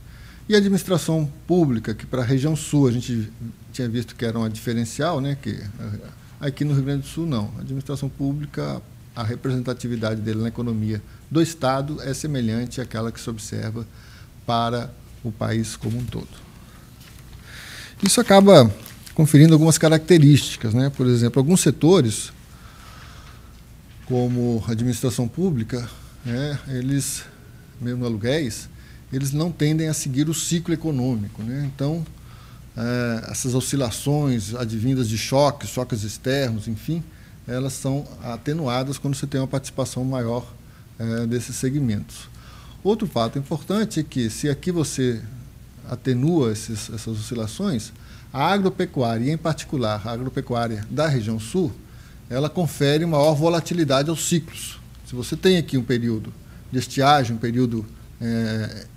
[SPEAKER 1] E a administração pública, que para a região Sul a gente tinha visto que era uma diferencial, né? Que aqui no Rio Grande do Sul não. A administração pública, a representatividade dele na economia do Estado é semelhante àquela que se observa para o país como um todo. Isso acaba conferindo algumas características, né? Por exemplo, alguns setores, como a administração pública, eles, mesmo aluguéis, eles não tendem a seguir o ciclo econômico, né? Então, essas oscilações advindas de choques externos, enfim, elas são atenuadas quando você tem uma participação maior desses segmentos. Outro fato importante é que, se aqui você atenua essas oscilações, a agropecuária, e em particular a agropecuária da região Sul, ela confere maior volatilidade aos ciclos. Se você tem aqui um período de estiagem, um período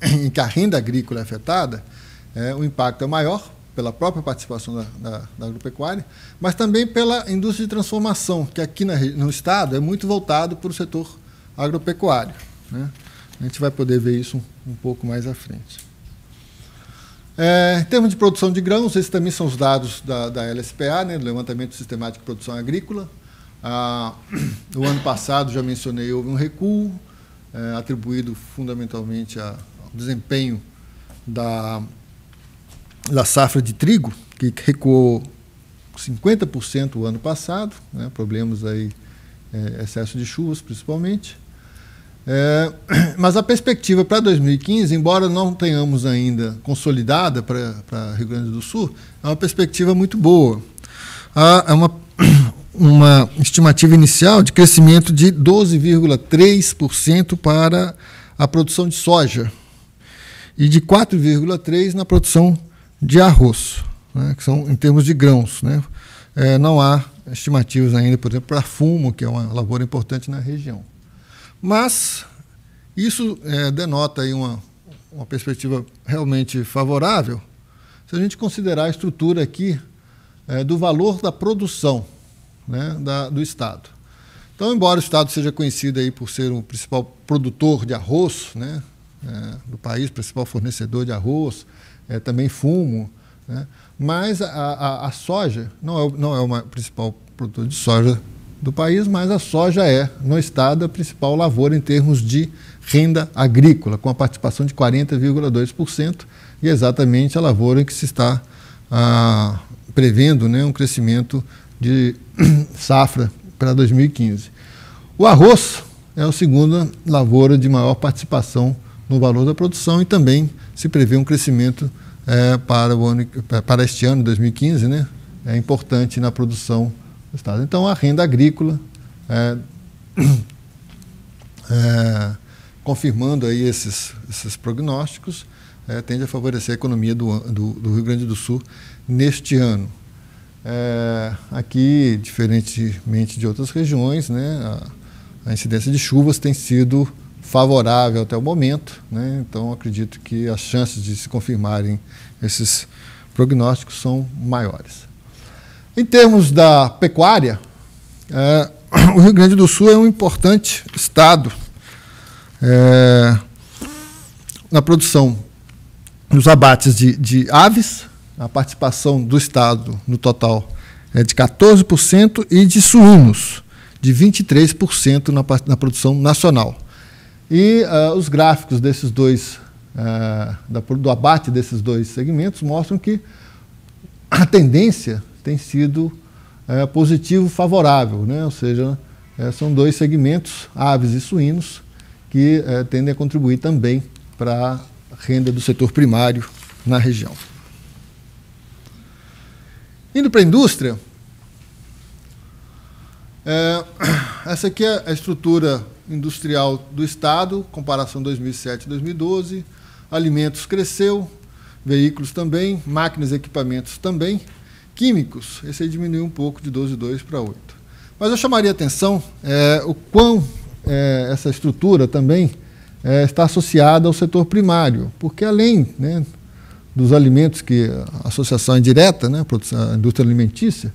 [SPEAKER 1] em que a renda agrícola é afetada, o impacto é maior pela própria participação da agropecuária, mas também pela indústria de transformação, que aqui no Estado é muito voltado para o setor agropecuário, né? A gente vai poder ver isso um pouco mais à frente. Em termos de produção de grãos, esses também são os dados da LSPA, né, do Levantamento Sistemático de Produção Agrícola. O ano passado, já mencionei, houve um recuo, atribuído fundamentalmente ao desempenho da safra de trigo, que recuou 50% o ano passado, né, problemas aí, excesso de chuvas principalmente. Mas a perspectiva para 2015, embora não tenhamos ainda consolidada para Rio Grande do Sul, é uma perspectiva muito boa. Há uma estimativa inicial de crescimento de 12,3% para a produção de soja e de 4,3% na produção de arroz, né, que são em termos de grãos, né? Não há estimativas ainda, por exemplo, para fumo, que é uma lavoura importante na região. Mas isso denota aí uma perspectiva realmente favorável se a gente considerar a estrutura aqui do valor da produção, né, do Estado. Então, embora o Estado seja conhecido aí por ser o principal produtor de arroz, né, do país, principal fornecedor de arroz, também fumo, né, mas a soja não é o principal produtor de soja do país, mas a soja é, no Estado, a principal lavoura em termos de renda agrícola, com a participação de 40,2%, e exatamente a lavoura em que se está prevendo, né, um crescimento de safra para 2015. O arroz é a segunda lavoura de maior participação no valor da produção e também se prevê um crescimento para este ano, 2015, né, importante na produção do Estado. Então, a renda agrícola, confirmando aí esses prognósticos, tende a favorecer a economia do Rio Grande do Sul neste ano. Aqui, diferentemente de outras regiões, né, a incidência de chuvas tem sido favorável até o momento, né, então acredito que as chances de se confirmarem esses prognósticos são maiores. Em termos da pecuária, o Rio Grande do Sul é um importante estado. na produção dos abates de aves, a participação do Estado no total é de 14%, e de suínos, de 23% na produção nacional. E os gráficos desses dois, do abate desses dois segmentos, mostram que a tendência tem sido positivo, favorável, né? Ou seja, são dois segmentos, aves e suínos, que tendem a contribuir também para a renda do setor primário na região. Indo para a indústria, essa aqui é a estrutura industrial do Estado, comparação 2007 e 2012, alimentos cresceu, veículos também, máquinas e equipamentos também, químicos, esse aí diminuiu um pouco de 12,2 para 8. Mas eu chamaria a atenção o quão essa estrutura também está associada ao setor primário, porque além, né, dos alimentos, que a associação é direta, né, a indústria alimentícia,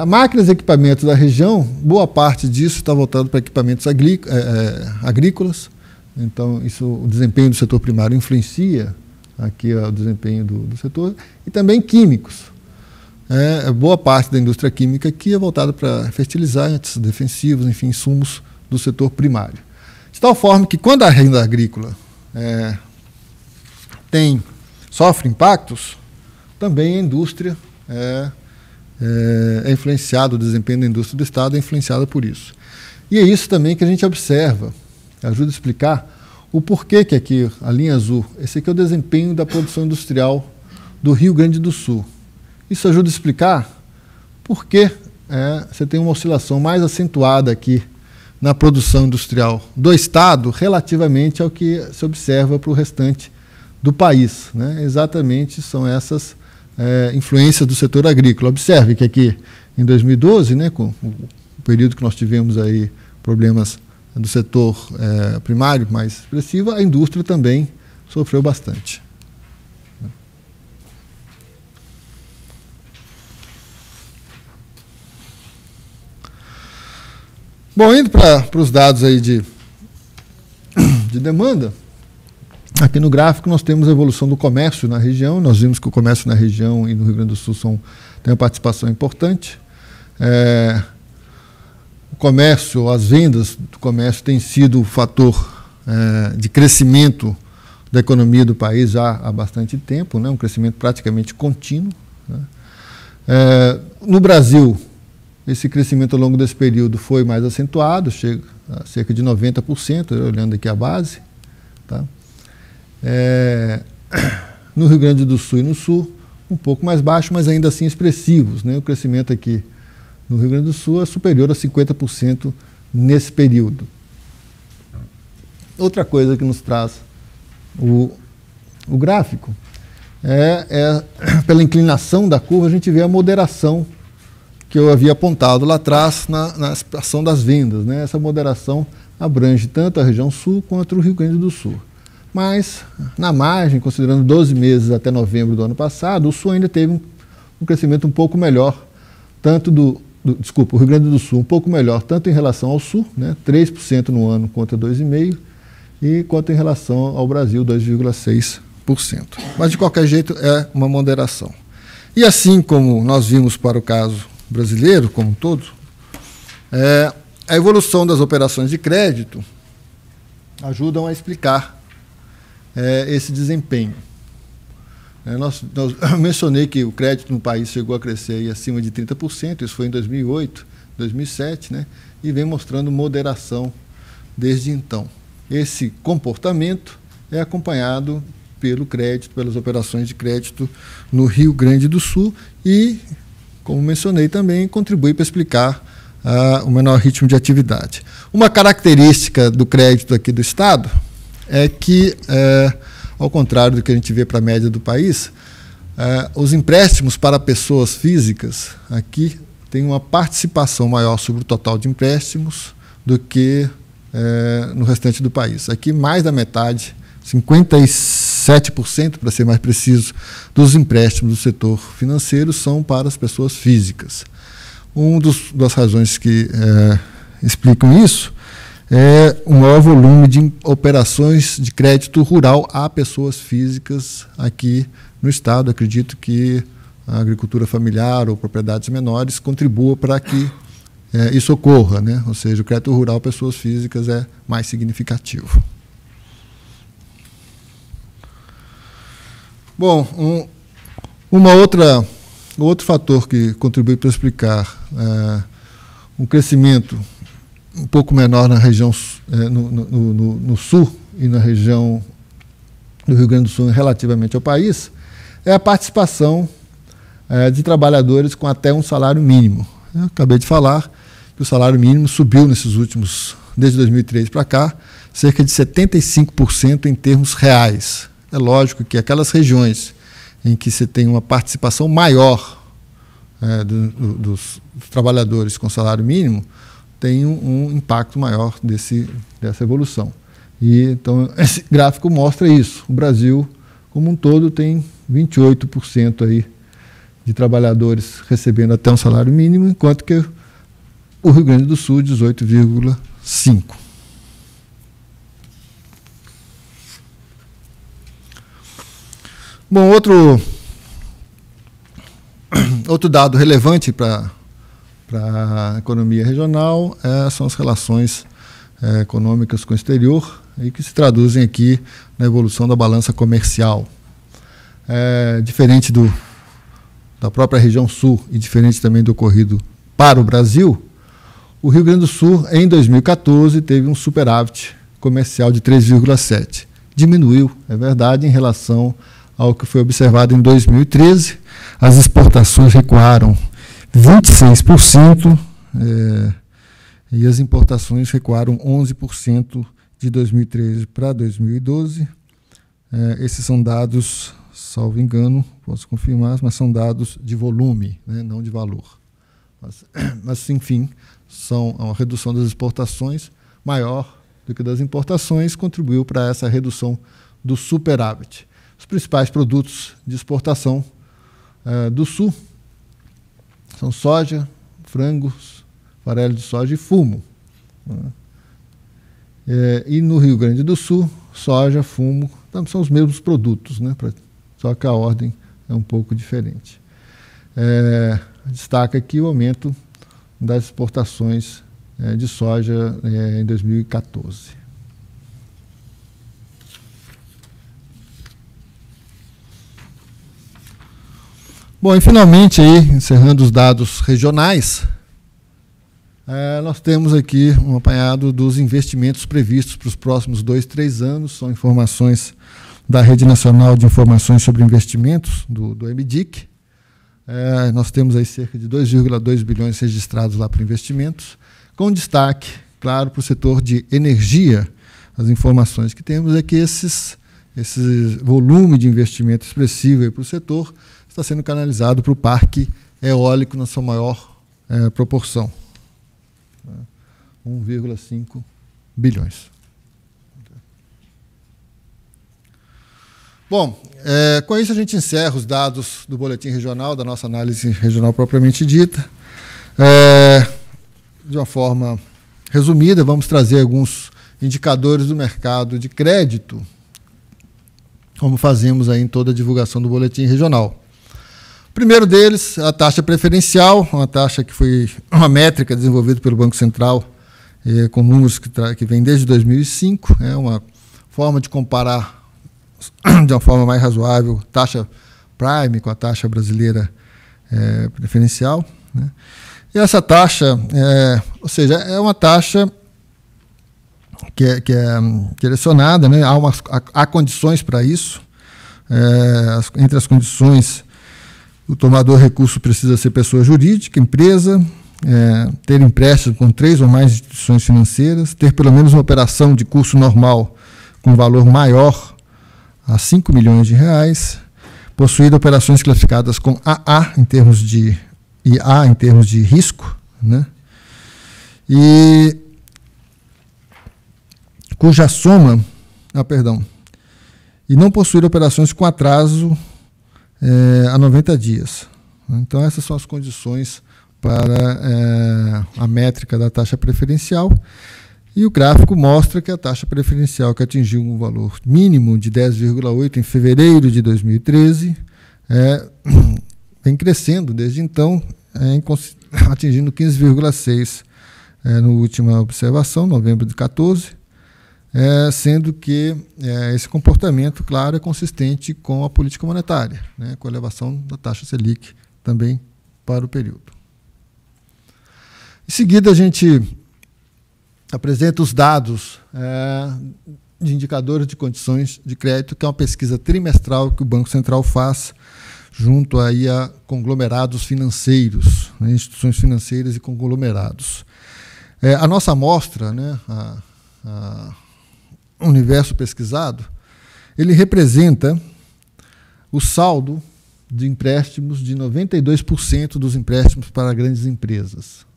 [SPEAKER 1] máquinas e equipamentos da região, boa parte disso está voltado para equipamentos agrícolas, então o desempenho do setor primário influencia aqui o desempenho do setor, e também químicos. Boa parte da indústria química aqui é voltada para fertilizantes, defensivos, enfim, insumos do setor primário. De tal forma que, quando a renda agrícola sofre impactos, também a indústria é influenciada, o desempenho da indústria do Estado é influenciado por isso. E é isso também que a gente observa, ajuda a explicar o porquê que aqui, a linha azul, esse aqui é o desempenho da produção industrial do Rio Grande do Sul. Isso ajuda a explicar por que você tem uma oscilação mais acentuada aqui na produção industrial do Estado relativamente ao que se observa para o restante do país, né? Exatamente são essas influências do setor agrícola. Observe que aqui em 2012, né, com o período que nós tivemos aí problemas do setor primário mais expressivo, a indústria também sofreu bastante. Bom, indo para os dados aí de demanda, aqui no gráfico nós temos a evolução do comércio na região. Nós vimos que o comércio na região e no Rio Grande do Sul tem uma participação importante. O comércio, as vendas do comércio têm sido o fator de crescimento da economia do país já há bastante tempo, né? Um crescimento praticamente contínuo, né? No Brasil, esse crescimento ao longo desse período foi mais acentuado, chega a cerca de 90%, olhando aqui a base. Tá? No Rio Grande do Sul e no Sul, um pouco mais baixo, mas ainda assim expressivos, né? O crescimento aqui no Rio Grande do Sul é superior a 50% nesse período. Outra coisa que nos traz o gráfico pela inclinação da curva, a gente vê a moderação que eu havia apontado lá atrás na expressão das vendas, né? Essa moderação abrange tanto a região sul quanto o Rio Grande do Sul. Mas, na margem, considerando 12 meses até novembro do ano passado, o Sul ainda teve um crescimento um pouco melhor, o Rio Grande do Sul um pouco melhor, tanto em relação ao Sul, né? 3% no ano contra 2,5%, e quanto em relação ao Brasil, 2,6%. Mas, de qualquer jeito, é uma moderação. E assim como nós vimos para o caso brasileiro como um todo, a evolução das operações de crédito ajudam a explicar esse desempenho. Eu mencionei que o crédito no país chegou a crescer aí acima de 30%, isso foi em 2008, 2007, né, e vem mostrando moderação desde então. Esse comportamento é acompanhado pelo crédito, pelas operações de crédito no Rio Grande do Sul e, como mencionei também, contribui para explicar o menor ritmo de atividade. Uma característica do crédito aqui do Estado é que, ao contrário do que a gente vê para a média do país, os empréstimos para pessoas físicas aqui têm uma participação maior sobre o total de empréstimos do que no restante do país. Aqui, mais da metade, 57%, para ser mais preciso, dos empréstimos do setor financeiro são para as pessoas físicas. Uma das razões que explicam isso é o maior volume de operações de crédito rural a pessoas físicas aqui no estado. Acredito que a agricultura familiar ou propriedades menores contribua para que isso ocorra, né? Ou seja, o crédito rural a pessoas físicas é mais significativo. Bom, outro fator que contribui para explicar um crescimento um pouco menor na região no sul e na região do Rio Grande do Sul relativamente ao país é a participação de trabalhadores com até um salário mínimo. Eu acabei de falar que o salário mínimo subiu desde 2003 para cá, cerca de 75% em termos reais. É lógico que aquelas regiões em que se tem uma participação maior dos trabalhadores com salário mínimo tem um impacto maior dessa evolução. E, então, esse gráfico mostra isso. O Brasil, como um todo, tem 28% aí de trabalhadores recebendo até um salário mínimo, enquanto que o Rio Grande do Sul, 18,5%. Bom, outro dado relevante para a economia regional são as relações econômicas com o exterior, e que se traduzem aqui na evolução da balança comercial. Diferente da própria região sul e diferente também do ocorrido para o Brasil, o Rio Grande do Sul, em 2014, teve um superávit comercial de 3,7%. Diminuiu, é verdade, em relação ao que foi observado em 2013. As exportações recuaram 26%, e as importações recuaram 11% de 2013 para 2012. Esses são dados, salvo engano, posso confirmar, mas são dados de volume, né, não de valor. Mas, enfim, são uma redução das exportações maior do que das importações, contribuiu para essa redução do superávit. Os principais produtos de exportação do Sul são soja, frangos, farelo de soja e fumo. E no Rio Grande do Sul, soja, fumo, são os mesmos produtos, né? Só que a ordem é um pouco diferente. Destaca aqui o aumento das exportações de soja em 2014. Bom, e finalmente, aí, encerrando os dados regionais, nós temos aqui um apanhado dos investimentos previstos para os próximos 2, 3 anos. São informações da Rede Nacional de Informações sobre Investimentos, do MDIC. Nós temos aí cerca de 2,2 bilhões registrados lá para investimentos, com destaque, claro, para o setor de energia. As informações que temos é que esse volume de investimento expressivo para o setor está sendo canalizado para o parque eólico na sua maior proporção, 1,5 bilhões. Bom, com isso a gente encerra os dados do boletim regional, da nossa análise regional propriamente dita. De uma forma resumida, vamos trazer alguns indicadores do mercado de crédito, como fazemos aí em toda a divulgação do boletim regional. O primeiro deles, a taxa preferencial, uma taxa que foi uma métrica desenvolvida pelo Banco Central, com números que vêm desde 2005, é uma forma de comparar de uma forma mais razoável taxa prime com a taxa brasileira preferencial, né? E essa taxa, ou seja, é uma taxa que é direcionada, né? Há condições para isso. Entre as condições, o tomador de recurso precisa ser pessoa jurídica, empresa, ter empréstimo com 3 ou mais instituições financeiras, ter pelo menos uma operação de curso normal com valor maior a 5 milhões de reais, possuir operações classificadas com AA e A em termos de risco, né? E cuja soma, e não possuir operações com atraso a 90 dias. Então, essas são as condições para a métrica da taxa preferencial, E o gráfico mostra que a taxa preferencial, que atingiu um valor mínimo de 10,8 em fevereiro de 2013, vem crescendo desde então, atingindo 15,6 na última observação, novembro de 2014, sendo que esse comportamento, claro, é consistente com a política monetária, né, com a elevação da taxa Selic também para o período. Em seguida, a gente apresenta os dados de indicadores de condições de crédito, que é uma pesquisa trimestral que o Banco Central faz junto aí a conglomerados financeiros, né, instituições financeiras e conglomerados. A nossa amostra, né, o universo pesquisado, ele representa o saldo de empréstimos de 92% dos empréstimos para grandes empresas.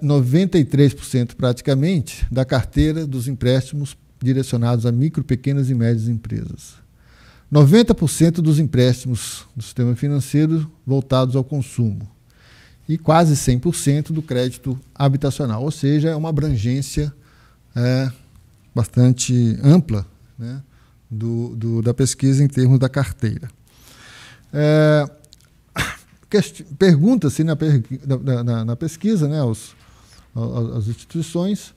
[SPEAKER 1] 93% praticamente da carteira dos empréstimos direcionados a micro, pequenas e médias empresas. 90% dos empréstimos do sistema financeiro voltados ao consumo. E quase 100% do crédito habitacional, ou seja, é uma abrangência bastante ampla, né, da pesquisa em termos da carteira. Pergunta-se na pesquisa, né, as instituições,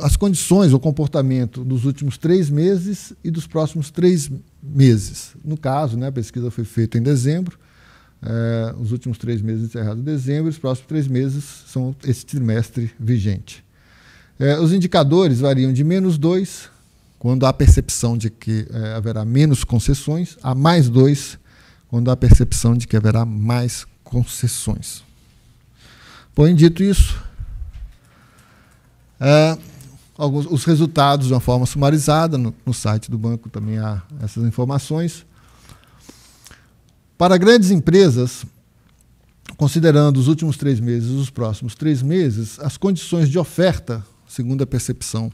[SPEAKER 1] as condições, o comportamento dos últimos 3 meses e dos próximos 3 meses. No caso, né, a pesquisa foi feita em dezembro, os últimos 3 meses encerrados em dezembro, os próximos 3 meses são esse trimestre vigente. Os indicadores variam de -2, quando há percepção de que haverá menos concessões, a +2, quando há percepção de que haverá mais concessões. Bom, dito isso, os resultados de uma forma sumarizada, no site do banco também há essas informações. Para grandes empresas, considerando os últimos 3 meses e os próximos 3 meses, as condições de oferta, segundo a percepção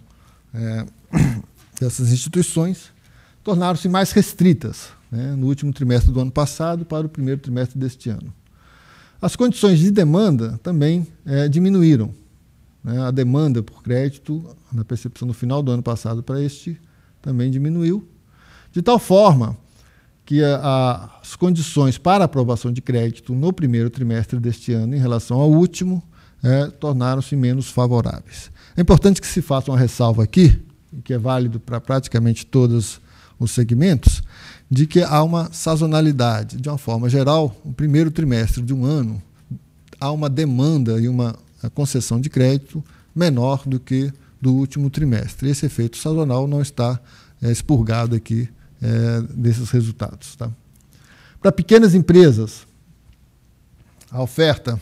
[SPEAKER 1] dessas instituições, tornaram-se mais restritas, né, no último trimestre do ano passado para o primeiro trimestre deste ano. As condições de demanda também diminuíram. Né, a demanda por crédito, na percepção no final do ano passado para este, também diminuiu, de tal forma que as condições para aprovação de crédito no primeiro trimestre deste ano, em relação ao último, tornaram-se menos favoráveis. É importante que se faça uma ressalva aqui, que é válido para praticamente todos os segmentos, de que há uma sazonalidade. De uma forma geral, o primeiro trimestre de um ano há uma demanda e uma concessão de crédito menor do que do último trimestre. Esse efeito sazonal não está expurgado aqui desses resultados. Tá? Para pequenas empresas, a oferta,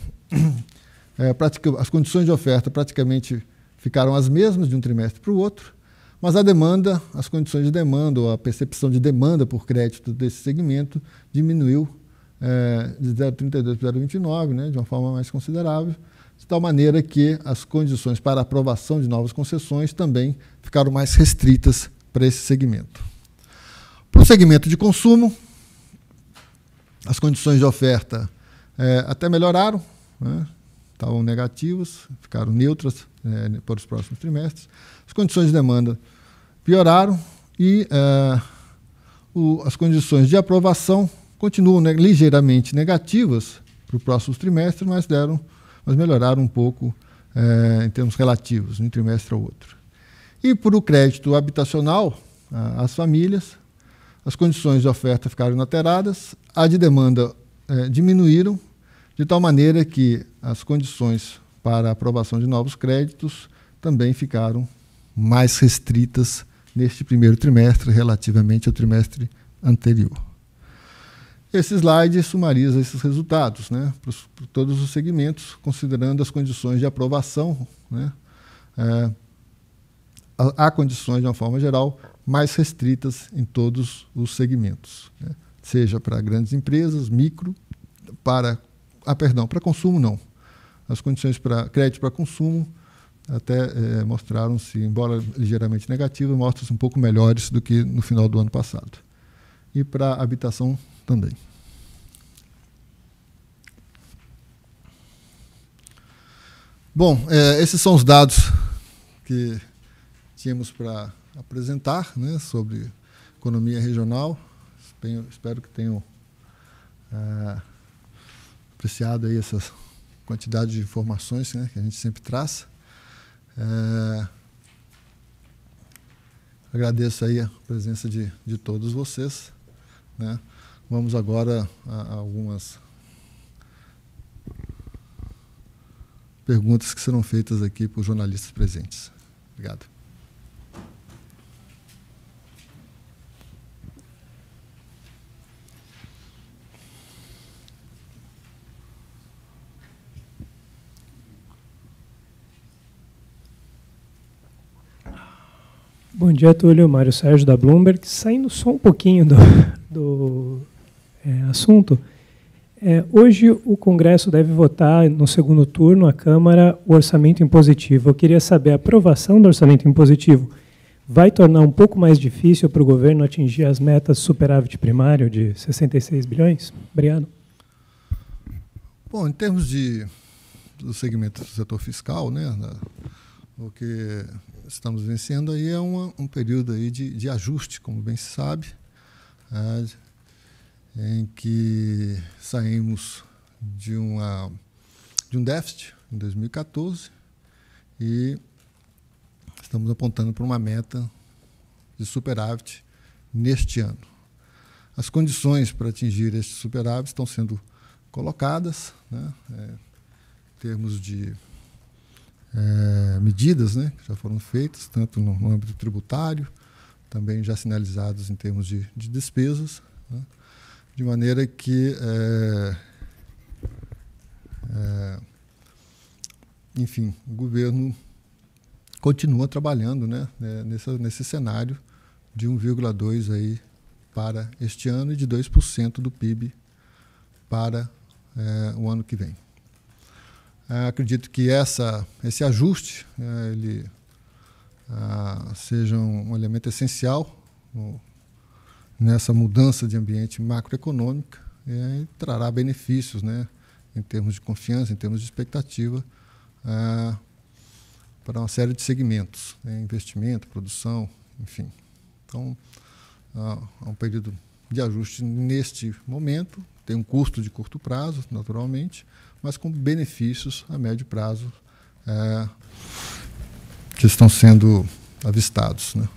[SPEAKER 1] as condições de oferta praticamente ficaram as mesmas de um trimestre para o outro, mas a demanda, as condições de demanda, ou a percepção de demanda por crédito desse segmento diminuiu de 0,32 para 0,29, né, de uma forma mais considerável, de tal maneira que as condições para a aprovação de novas concessões também ficaram mais restritas para esse segmento. Para o segmento de consumo, as condições de oferta até melhoraram, né, estavam negativas, ficaram neutras para os próximos trimestres. As condições de demanda pioraram e as condições de aprovação continuam ligeiramente negativas para os próximos trimestres, mas melhoraram um pouco em termos relativos, de um trimestre ao outro. E para o crédito habitacional, as famílias, as condições de oferta ficaram inalteradas, a de demanda diminuíram, de tal maneira que as condições para a aprovação de novos créditos também ficaram mais restritas neste primeiro trimestre relativamente ao trimestre anterior. Esse slide sumariza esses resultados, né, para todos os segmentos, considerando as condições de aprovação, né, há condições, de uma forma geral, mais restritas em todos os segmentos, né, seja para grandes empresas, micro, para consumo não. As condições para crédito para consumo até mostraram-se, embora ligeiramente negativas, mostram-se um pouco melhores do que no final do ano passado. E para habitação também. Bom, esses são os dados que tínhamos para apresentar, né, sobre economia regional. Espero que tenham apreciado aí essa quantidade de informações, né, que a gente sempre traz. Agradeço aí a presença de todos vocês, né. Vamos agora a algumas perguntas que serão feitas aqui por jornalistas presentes. Obrigado.
[SPEAKER 2] Bom dia, Túlio. Mário Sérgio, da Bloomberg. Saindo só um pouquinho do assunto, hoje o Congresso deve votar, no segundo turno, a Câmara, o orçamento impositivo. Eu queria saber, a aprovação do orçamento impositivo vai tornar um pouco mais difícil para o governo atingir as metas do superávit primário de 66 bilhões? Obrigado.
[SPEAKER 1] Bom, em termos do segmento do setor fiscal, né, o que estamos vencendo aí é um período aí de ajuste, como bem se sabe, em que saímos de um déficit em 2014 e estamos apontando para uma meta de superávit neste ano. As condições para atingir este superávit estão sendo colocadas, né, em termos de medidas, né, que já foram feitas, tanto no âmbito tributário, também já sinalizados em termos de despesas, né, de maneira que, enfim, o governo continua trabalhando, né, nesse cenário de 1,2% aí para este ano e de 2% do PIB para o ano que vem. Acredito que esse ajuste ele seja um elemento essencial nessa mudança de ambiente macroeconômica e trará benefícios, né, em termos de confiança, em termos de expectativa, para uma série de segmentos, né, investimento, produção, enfim. Então, há um período de ajuste neste momento, tem um custo de curto prazo, naturalmente, mas com benefícios a médio prazo que estão sendo avistados, né.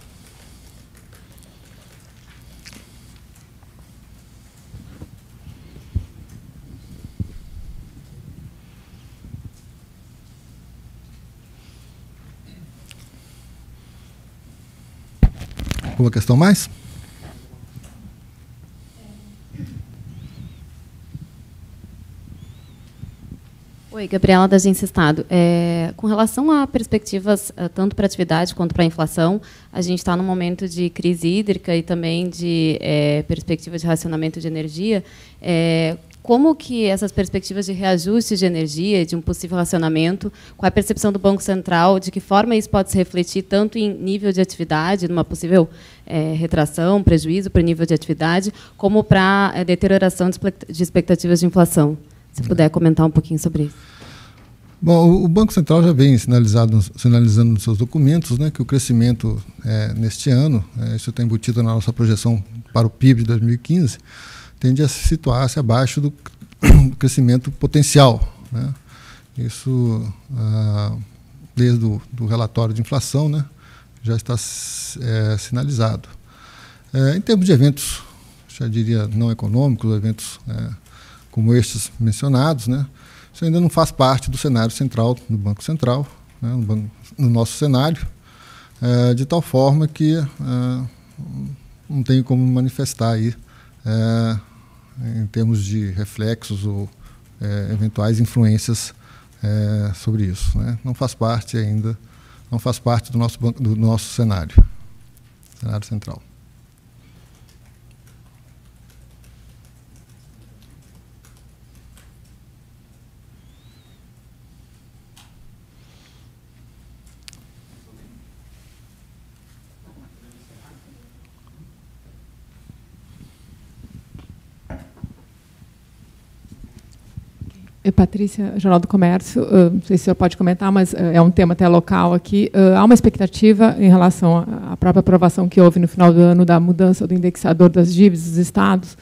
[SPEAKER 1] Alguma questão mais?
[SPEAKER 3] Oi, Gabriela, da Agência Estado. Com relação a perspectivas tanto para a atividade quanto para a inflação, a gente está num momento de crise hídrica e também de perspectiva de racionamento de energia. Como que essas perspectivas de reajuste de energia, de um possível racionamento, qual é a percepção do Banco Central, de que forma isso pode se refletir tanto em nível de atividade, numa possível retração, prejuízo para o nível de atividade, como para a deterioração de expectativas de inflação? Se puder comentar um pouquinho sobre isso.
[SPEAKER 1] Bom, o Banco Central já vem sinalizando nos seus documentos, né, que o crescimento neste ano, isso está embutido na nossa projeção para o PIB de 2015, tende a se situar-se abaixo do crescimento potencial, né? Isso, desde o relatório de inflação, né, já está sinalizado. Em termos de eventos, já diria não econômicos, eventos como estes mencionados, né, isso ainda não faz parte do cenário central do Banco Central, né, no nosso cenário, de tal forma que não tem como manifestar aí em termos de reflexos ou eventuais influências sobre isso, né. Não faz parte ainda, não faz parte do nosso cenário central.
[SPEAKER 4] Patrícia, Jornal do Comércio, não sei se o senhor pode comentar, mas é um tema até local aqui. Há uma expectativa em relação à própria aprovação que houve no final do ano da mudança do indexador das dívidas dos estados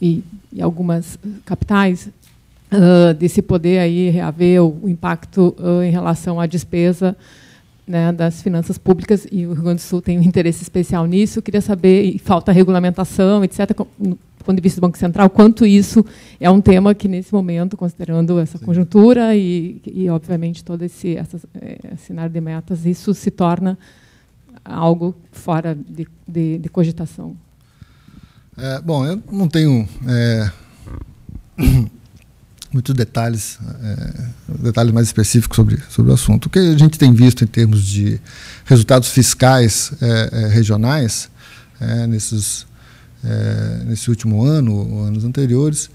[SPEAKER 4] e algumas capitais, de se poder aí reaver o impacto em relação à despesa, né, das finanças públicas, e o Rio Grande do Sul tem um interesse especial nisso. Eu queria saber, e falta regulamentação, etc., do ponto de vista do Banco Central, quanto isso é um tema que, nesse momento, considerando essa conjuntura e obviamente, todo esse cenário de metas, isso se torna algo fora de cogitação.
[SPEAKER 1] Bom, eu não tenho muitos detalhes mais específicos sobre o assunto. O que a gente tem visto em termos de resultados fiscais regionais nesse último ano, ou anos anteriores,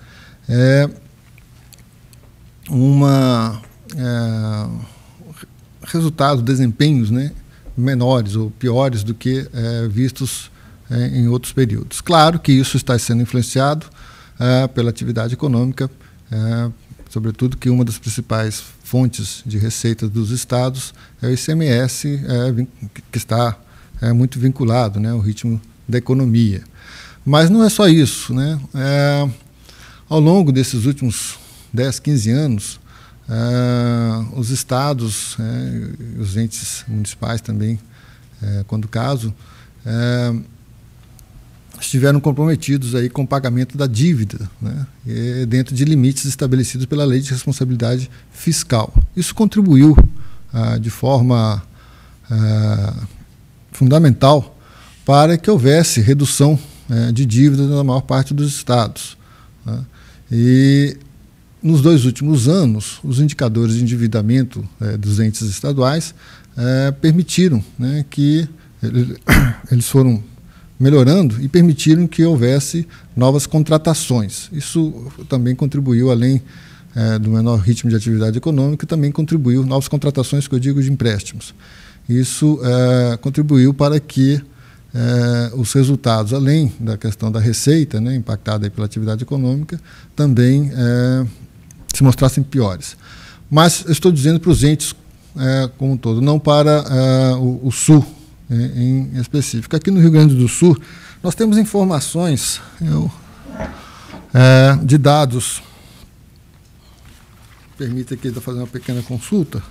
[SPEAKER 1] desempenhos, né, menores ou piores do que vistos em outros períodos. Claro que isso está sendo influenciado pela atividade econômica, sobretudo que uma das principais fontes de receita dos estados é o ICMS, que está muito vinculado, né, ao ritmo da economia. Mas não é só isso, né? Ao longo desses últimos 10, 15 anos, os estados, os entes municipais também, quando caso, estiveram comprometidos aí com o pagamento da dívida, né, dentro de limites estabelecidos pela Lei de Responsabilidade Fiscal. Isso contribuiu de forma fundamental para que houvesse redução de dívida na maior parte dos estados, né. E nos 2 últimos anos, os indicadores de endividamento dos entes estaduais permitiram, né, que eles foram melhorando e permitiram que houvesse novas contratações. Isso também contribuiu, além do menor ritmo de atividade econômica, também contribuiu, novas contratações, que eu digo, de empréstimos. Isso contribuiu para que os resultados, além da questão da receita, né, impactada aí pela atividade econômica, também se mostrassem piores. Mas eu estou dizendo para os entes como um todo, não para o Sul em específico. Aqui no Rio Grande do Sul, nós temos informações de dados. Permita aqui fazer uma pequena consulta.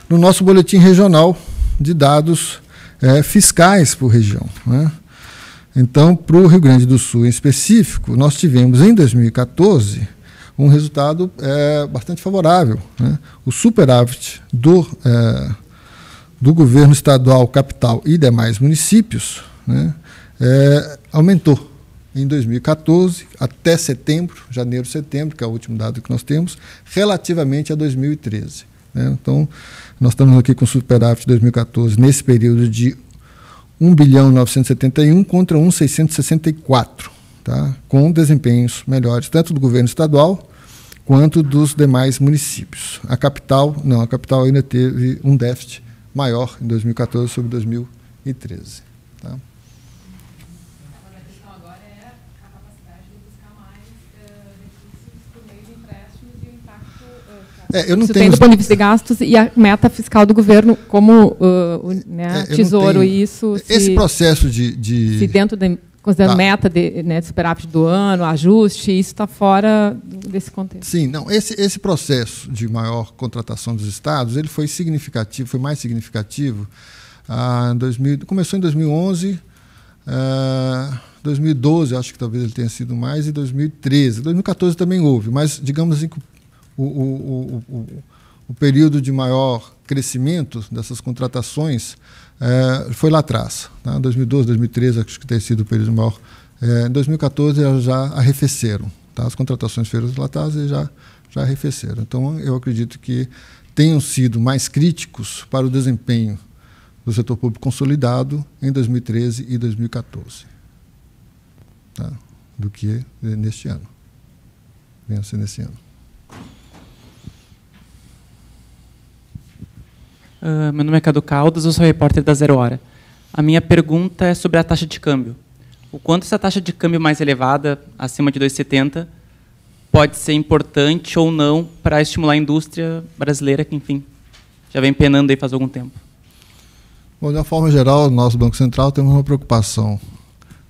[SPEAKER 1] No nosso boletim regional de dados fiscais por região, né? Então, para o Rio Grande do Sul em específico, nós tivemos em 2014 um resultado bastante favorável, né? O superávit do governo estadual, capital e demais municípios, né, aumentou em 2014 até janeiro, setembro, que é o último dado que nós temos, relativamente a 2013. Né? Então, nós estamos aqui com superávit de 2014, nesse período de 1.971 contra 1.664, tá? Com desempenhos melhores, tanto do governo estadual quanto dos demais municípios. A capital ainda teve um déficit maior em 2014 sobre 2013. Tá? A
[SPEAKER 4] questão agora é a capacidade de buscar mais recursos por meio de empréstimos e o impacto
[SPEAKER 1] eu não
[SPEAKER 4] isso
[SPEAKER 1] tenho
[SPEAKER 4] tem do ponto de vista de gastos e a meta fiscal do governo, como Tesouro e isso.
[SPEAKER 1] Esse processo de
[SPEAKER 4] se dentro de, considerando meta de superávit do ano, ajuste, isso está fora desse contexto.
[SPEAKER 1] Sim, não. Esse processo de maior contratação dos estados, ele foi significativo, foi mais significativo. Começou em 2011, 2012, acho que talvez ele tenha sido mais, e 2013. 2014 também houve, mas digamos assim que o período de maior crescimento dessas contratações foi lá atrás, tá? 2012, 2013, acho que tem sido o período maior. Em 2014, elas já arrefeceram. Tá? As contratações foram lá atrás e já arrefeceram. Então, eu acredito que tenham sido mais críticos para o desempenho do setor público consolidado em 2013 e 2014, tá? Do que neste ano. Venha a ser nesse ano.
[SPEAKER 5] Meu nome é Cadu Caldas, eu sou repórter da Zero Hora. A minha pergunta é sobre a taxa de câmbio. O quanto essa taxa de câmbio mais elevada, acima de 2,70, pode ser importante ou não para estimular a indústria brasileira, que, enfim, já vem penando aí faz algum tempo?
[SPEAKER 1] Bom, de uma forma geral, nosso Banco Central temos uma preocupação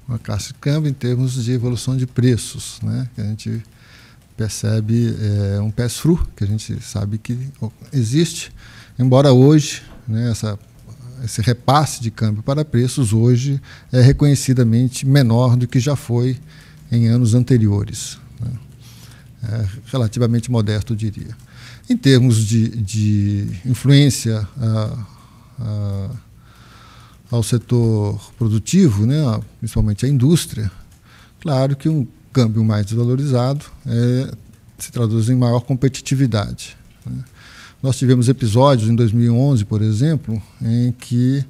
[SPEAKER 1] com a taxa de câmbio em termos de evolução de preços, né? Que a gente percebe um pass-through, que a gente sabe que existe, embora hoje, né, esse repasse de câmbio para preços hoje é reconhecidamente menor do que já foi em anos anteriores, né? É relativamente modesto, eu diria. Em termos de influência ao setor produtivo, né, principalmente à indústria, claro que um câmbio mais desvalorizado se traduz em maior competitividade, né? Nós tivemos episódios em 2011, por exemplo, em que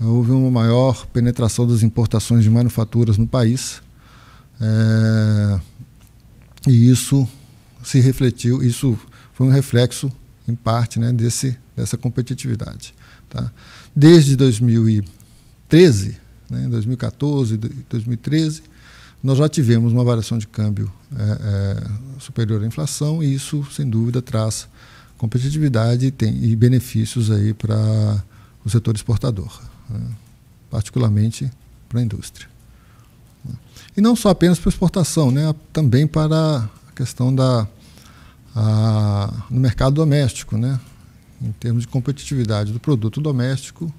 [SPEAKER 1] houve uma maior penetração das importações de manufaturas no país, e isso se refletiu, isso foi um reflexo, em parte, né, dessa competitividade, tá? Desde 2013, né, 2014, 2013, nós já tivemos uma variação de câmbio superior à inflação, e isso, sem dúvida, traz competitividade e benefícios aí para o setor exportador, né, particularmente para a indústria. E não só apenas para a exportação, né, também para a questão no mercado doméstico, né, em termos de competitividade do produto doméstico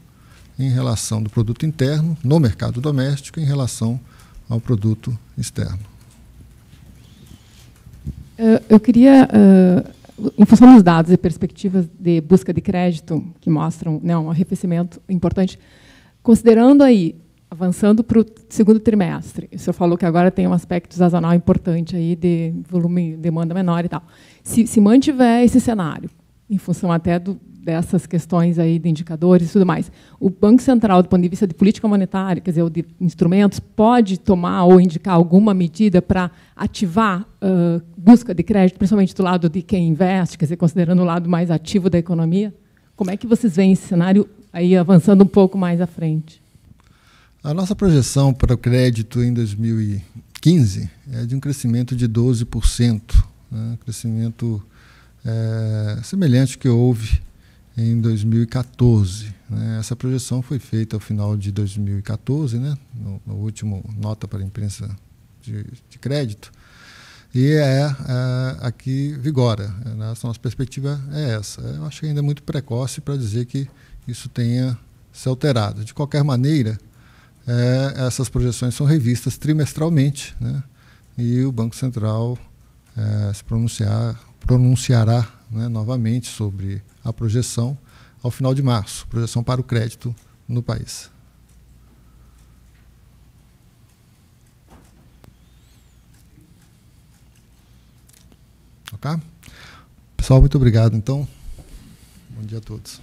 [SPEAKER 1] em relação do produto interno, no mercado doméstico, em relação ao produto externo.
[SPEAKER 4] Eu queria, em função dos dados e perspectivas de busca de crédito, que mostram, né, um arrefecimento importante, considerando aí, avançando para o segundo trimestre, o senhor falou que agora tem um aspecto sazonal importante aí de volume, demanda menor e tal. Se mantiver esse cenário, em função até dessas questões aí de indicadores e tudo mais, o Banco Central, do ponto de vista de política monetária, quer dizer, ou de instrumentos, pode tomar ou indicar alguma medida para ativar busca de crédito, principalmente do lado de quem investe, quer dizer, considerando o lado mais ativo da economia? Como é que vocês veem esse cenário aí avançando um pouco mais à frente?
[SPEAKER 1] A nossa projeção para o crédito em 2015 é de um crescimento de 12%, né? Crescimento semelhante ao que houve em 2014. Né? Essa projeção foi feita ao final de 2014, né? no último nota para a imprensa de crédito, e a que vigora. A nossa perspectiva é essa. Eu acho que ainda é muito precoce para dizer que isso tenha se alterado. De qualquer maneira, essas projeções são revistas trimestralmente, né? E o Banco Central se pronunciará, né, novamente sobre a projeção ao final de março, projeção para o crédito no país. Ok? Pessoal, muito obrigado. Então, bom dia a todos.